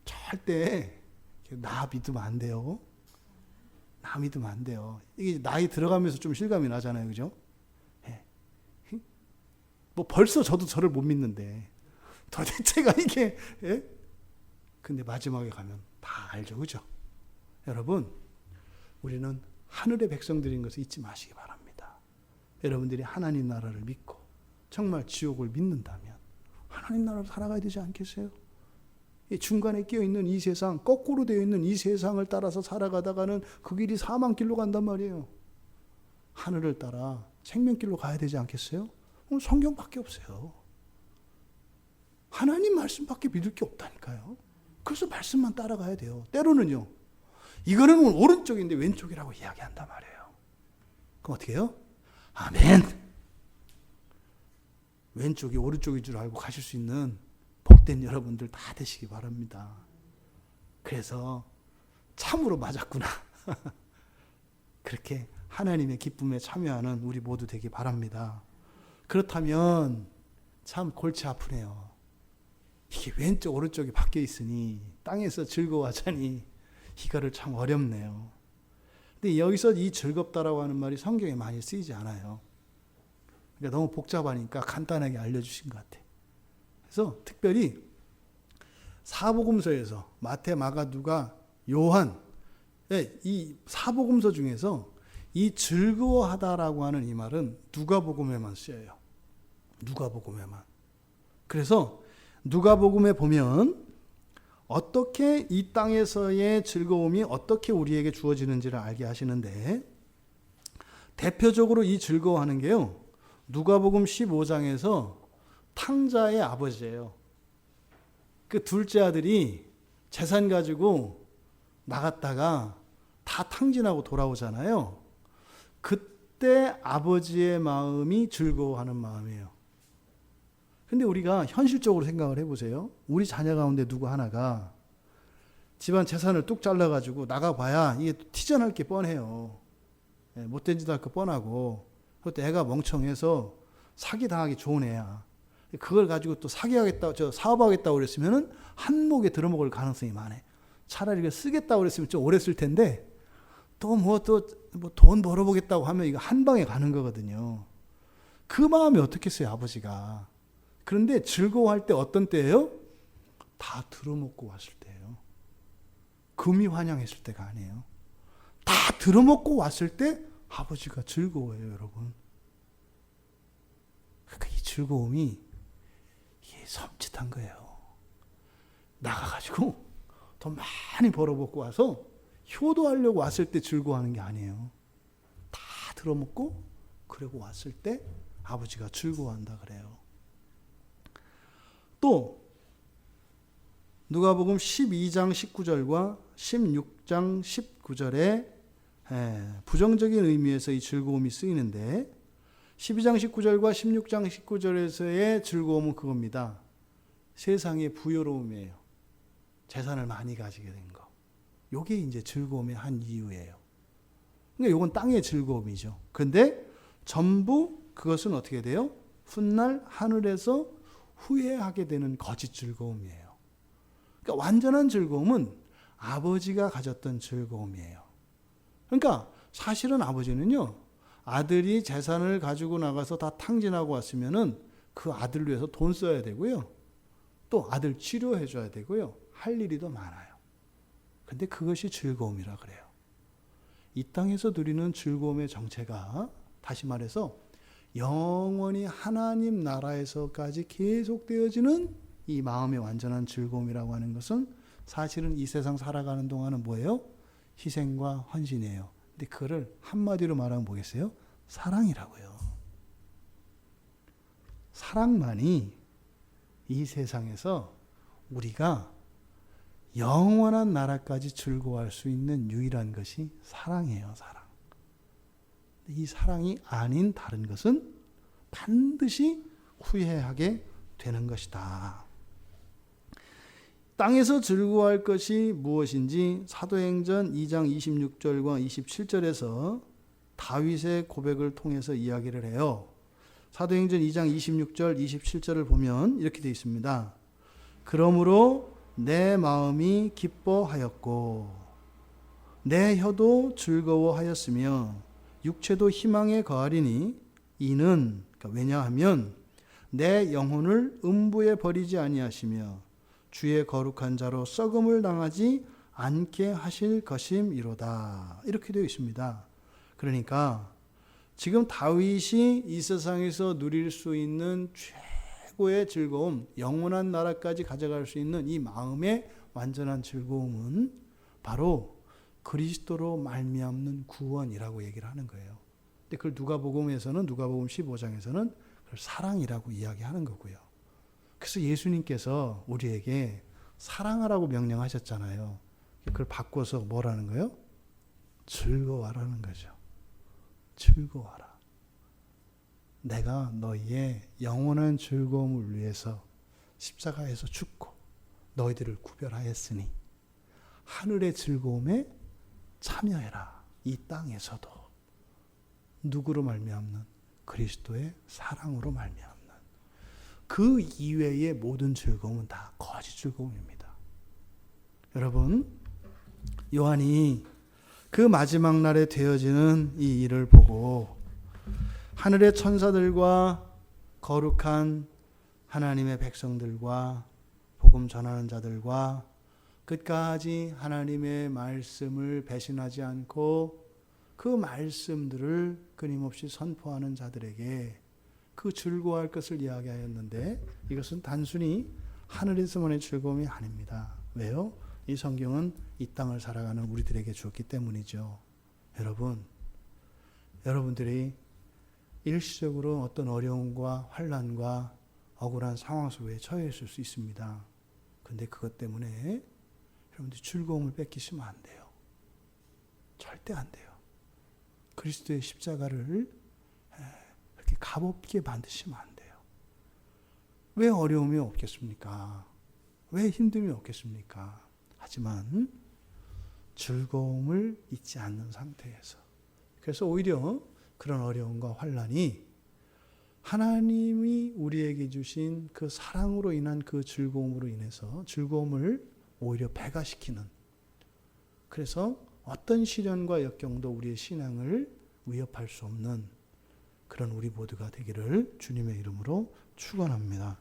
절대 나 믿으면 안 돼요. 나 믿으면 안 돼요. 이게 나이 들어가면서 좀 실감이 나잖아요. 그죠? 예. 뭐 벌써 저도 저를 못 믿는데 도대체가 이게 예? 근데 마지막에 가면 다 알죠. 그죠? 여러분 우리는 하늘의 백성들인 것을 잊지 마시기 바랍니다. 여러분들이 하나님 나라를 믿고 정말 지옥을 믿는다면 하나님 나라로 살아가야 되지 않겠어요? 이 중간에 끼어있는 이 세상, 거꾸로 되어 있는 이 세상을 따라서 살아가다가는 그 길이 사망길로 간단 말이에요. 하늘을 따라 생명길로 가야 되지 않겠어요? 성경밖에 없어요. 하나님 말씀밖에 믿을 게 없다니까요. 그래서 말씀만 따라가야 돼요. 때로는요. 이거는 오른쪽인데 왼쪽이라고 이야기한단 말이에요. 그럼 어떻게 해요? 아멘. 왼쪽이 오른쪽인 줄 알고 가실 수 있는 복된 여러분들 다 되시기 바랍니다. 그래서 참으로 맞았구나. 그렇게 하나님의 기쁨에 참여하는 우리 모두 되기 바랍니다. 그렇다면 참 골치 아프네요. 이게 왼쪽 오른쪽이 바뀌어 있으니 땅에서 즐거워하자니 이거를 참 어렵네요. 근데 여기서 이 즐겁다라고 하는 말이 성경에 많이 쓰이지 않아요. 그러니까 너무 복잡하니까 간단하게 알려주신 것 같아요. 그래서 특별히 사복음서에서 마태, 마가, 누가, 요한 이 사복음서 중에서 이 즐거워하다라고 하는 이 말은 누가복음에만 쓰여요. 누가복음에만. 그래서 누가복음에 보면 어떻게 이 땅에서의 즐거움이 어떻게 우리에게 주어지는지를 알게 하시는데 대표적으로 이 즐거워하는 게요. 누가복음 15장에서 탕자의 아버지예요. 그 둘째 아들이 재산 가지고 나갔다가 다 탕진하고 돌아오잖아요. 그때 아버지의 마음이 즐거워하는 마음이에요. 근데 우리가 현실적으로 생각을 해보세요. 우리 자녀 가운데 누구 하나가 집안 재산을 뚝 잘라가지고 나가봐야 이게 티전할 게 뻔해요. 못된 짓 할 거 뻔하고, 그것도 애가 멍청해서 사기당하기 좋은 애야. 그걸 가지고 또 사기하겠다, 사업하겠다고 그랬으면은 한몫에 들어먹을 가능성이 많아. 차라리 이거 쓰겠다고 그랬으면 좀 오래 쓸 텐데, 또 돈 벌어보겠다고 하면 이거 한 방에 가는 거거든요. 그 마음이 어떻겠어요, 아버지가. 그런데 즐거워할 때 어떤 때예요? 다 들어먹고 왔을 때예요. 금이 환영했을 때가 아니에요. 다 들어먹고 왔을 때 아버지가 즐거워요, 여러분. 그러니까 이 즐거움이 이게 섬찟한 거예요. 나가가지고 더 많이 벌어먹고 와서 효도하려고 왔을 때 즐거워하는 게 아니에요. 다 들어먹고 그러고 왔을 때 아버지가 즐거워한다 그래요. 또 누가복음 12장 19절과 16장 19절에 부정적인 의미에서 이 즐거움이 쓰이는데, 12장 19절과 16장 19절에서의 즐거움은 그겁니다. 세상의 부여로움이에요. 재산을 많이 가지게 된 거. 요게 이제 즐거움의 한 이유예요. 그러니까 요건 땅의 즐거움이죠. 근데 전부 그것은 어떻게 돼요? 훗날 하늘에서 후회하게 되는 거짓 즐거움이에요. 그러니까 완전한 즐거움은 아버지가 가졌던 즐거움이에요. 그러니까 사실은 아버지는요, 아들이 재산을 가지고 나가서 다 탕진하고 왔으면은 그 아들 위해서 돈 써야 되고요. 또 아들 치료해 줘야 되고요. 할 일이 더 많아요. 근데 그것이 즐거움이라 그래요. 이 땅에서 누리는 즐거움의 정체가, 다시 말해서 영원히 하나님 나라에서까지 계속되어지는 이 마음의 완전한 즐거움이라고 하는 것은 사실은 이 세상 살아가는 동안은 뭐예요? 희생과 헌신이에요. 근데 그거를 한마디로 말하면 뭐겠어요? 사랑이라고요. 사랑만이 이 세상에서 우리가 영원한 나라까지 즐거워할 수 있는 유일한 것이 사랑이에요. 사랑. 이 사랑이 아닌 다른 것은 반드시 후회하게 되는 것이다. 땅에서 즐거워할 것이 무엇인지 사도행전 2장 26절과 27절에서 다윗의 고백을 통해서 이야기를 해요. 사도행전 2장 26절, 27절을 보면 이렇게 되어 있습니다. 그러므로 내 마음이 기뻐하였고 내 혀도 즐거워하였으며 육체도 희망에 거하리니 이는, 그러니까 왜냐하면 내 영혼을 음부에 버리지 아니하시며 주의 거룩한 자로 썩음을 당하지 않게 하실 것임이로다. 이렇게 되어 있습니다. 그러니까 지금 다윗이 이 세상에서 누릴 수 있는 최고의 즐거움, 영원한 나라까지 가져갈 수 있는 이 마음의 완전한 즐거움은 바로 그리스도로 말미암는 구원이라고 얘기를 하는 거예요. 근데 그걸 누가복음에서는, 누가복음 15장에서는 그걸 사랑이라고 이야기하는 거고요. 그래서 예수님께서 우리에게 사랑하라고 명령하셨잖아요. 그걸 바꿔서 뭐라는 거예요? 즐거워하라는 거죠. 즐거워하라. 내가 너희의 영원한 즐거움을 위해서 십자가에서 죽고 너희들을 구별하였으니 하늘의 즐거움에 참여해라. 이 땅에서도 누구로 말미암는? 그리스도의 사랑으로 말미암는. 그 이외의 모든 즐거움은 다 거짓 즐거움입니다. 여러분, 요한이 그 마지막 날에 되어지는 이 일을 보고 하늘의 천사들과 거룩한 하나님의 백성들과 복음 전하는 자들과 끝까지 하나님의 말씀을 배신하지 않고 그 말씀들을 끊임없이 선포하는 자들에게 그 즐거워할 것을 이야기하였는데, 이것은 단순히 하늘에서만의 즐거움이 아닙니다. 왜요? 이 성경은 이 땅을 살아가는 우리들에게 주었기 때문이죠. 여러분들이 일시적으로 어떤 어려움과 환난과 억울한 상황 속에 처해 있을 수 있습니다. 근데 그것 때문에 여러분들 즐거움을 뺏기시면 안 돼요. 절대 안 돼요. 그리스도의 십자가를 이렇게 값없게 만드시면 안 돼요. 왜 어려움이 없겠습니까? 왜 힘듦이 없겠습니까? 하지만 즐거움을 잊지 않는 상태에서, 그래서 오히려 그런 어려움과 환난이 하나님이 우리에게 주신 그 사랑으로 인한 그 즐거움으로 인해서 즐거움을 오히려 배가시키는, 그래서 어떤 시련과 역경도 우리의 신앙을 위협할 수 없는 그런 우리 모두가 되기를 주님의 이름으로 축원합니다.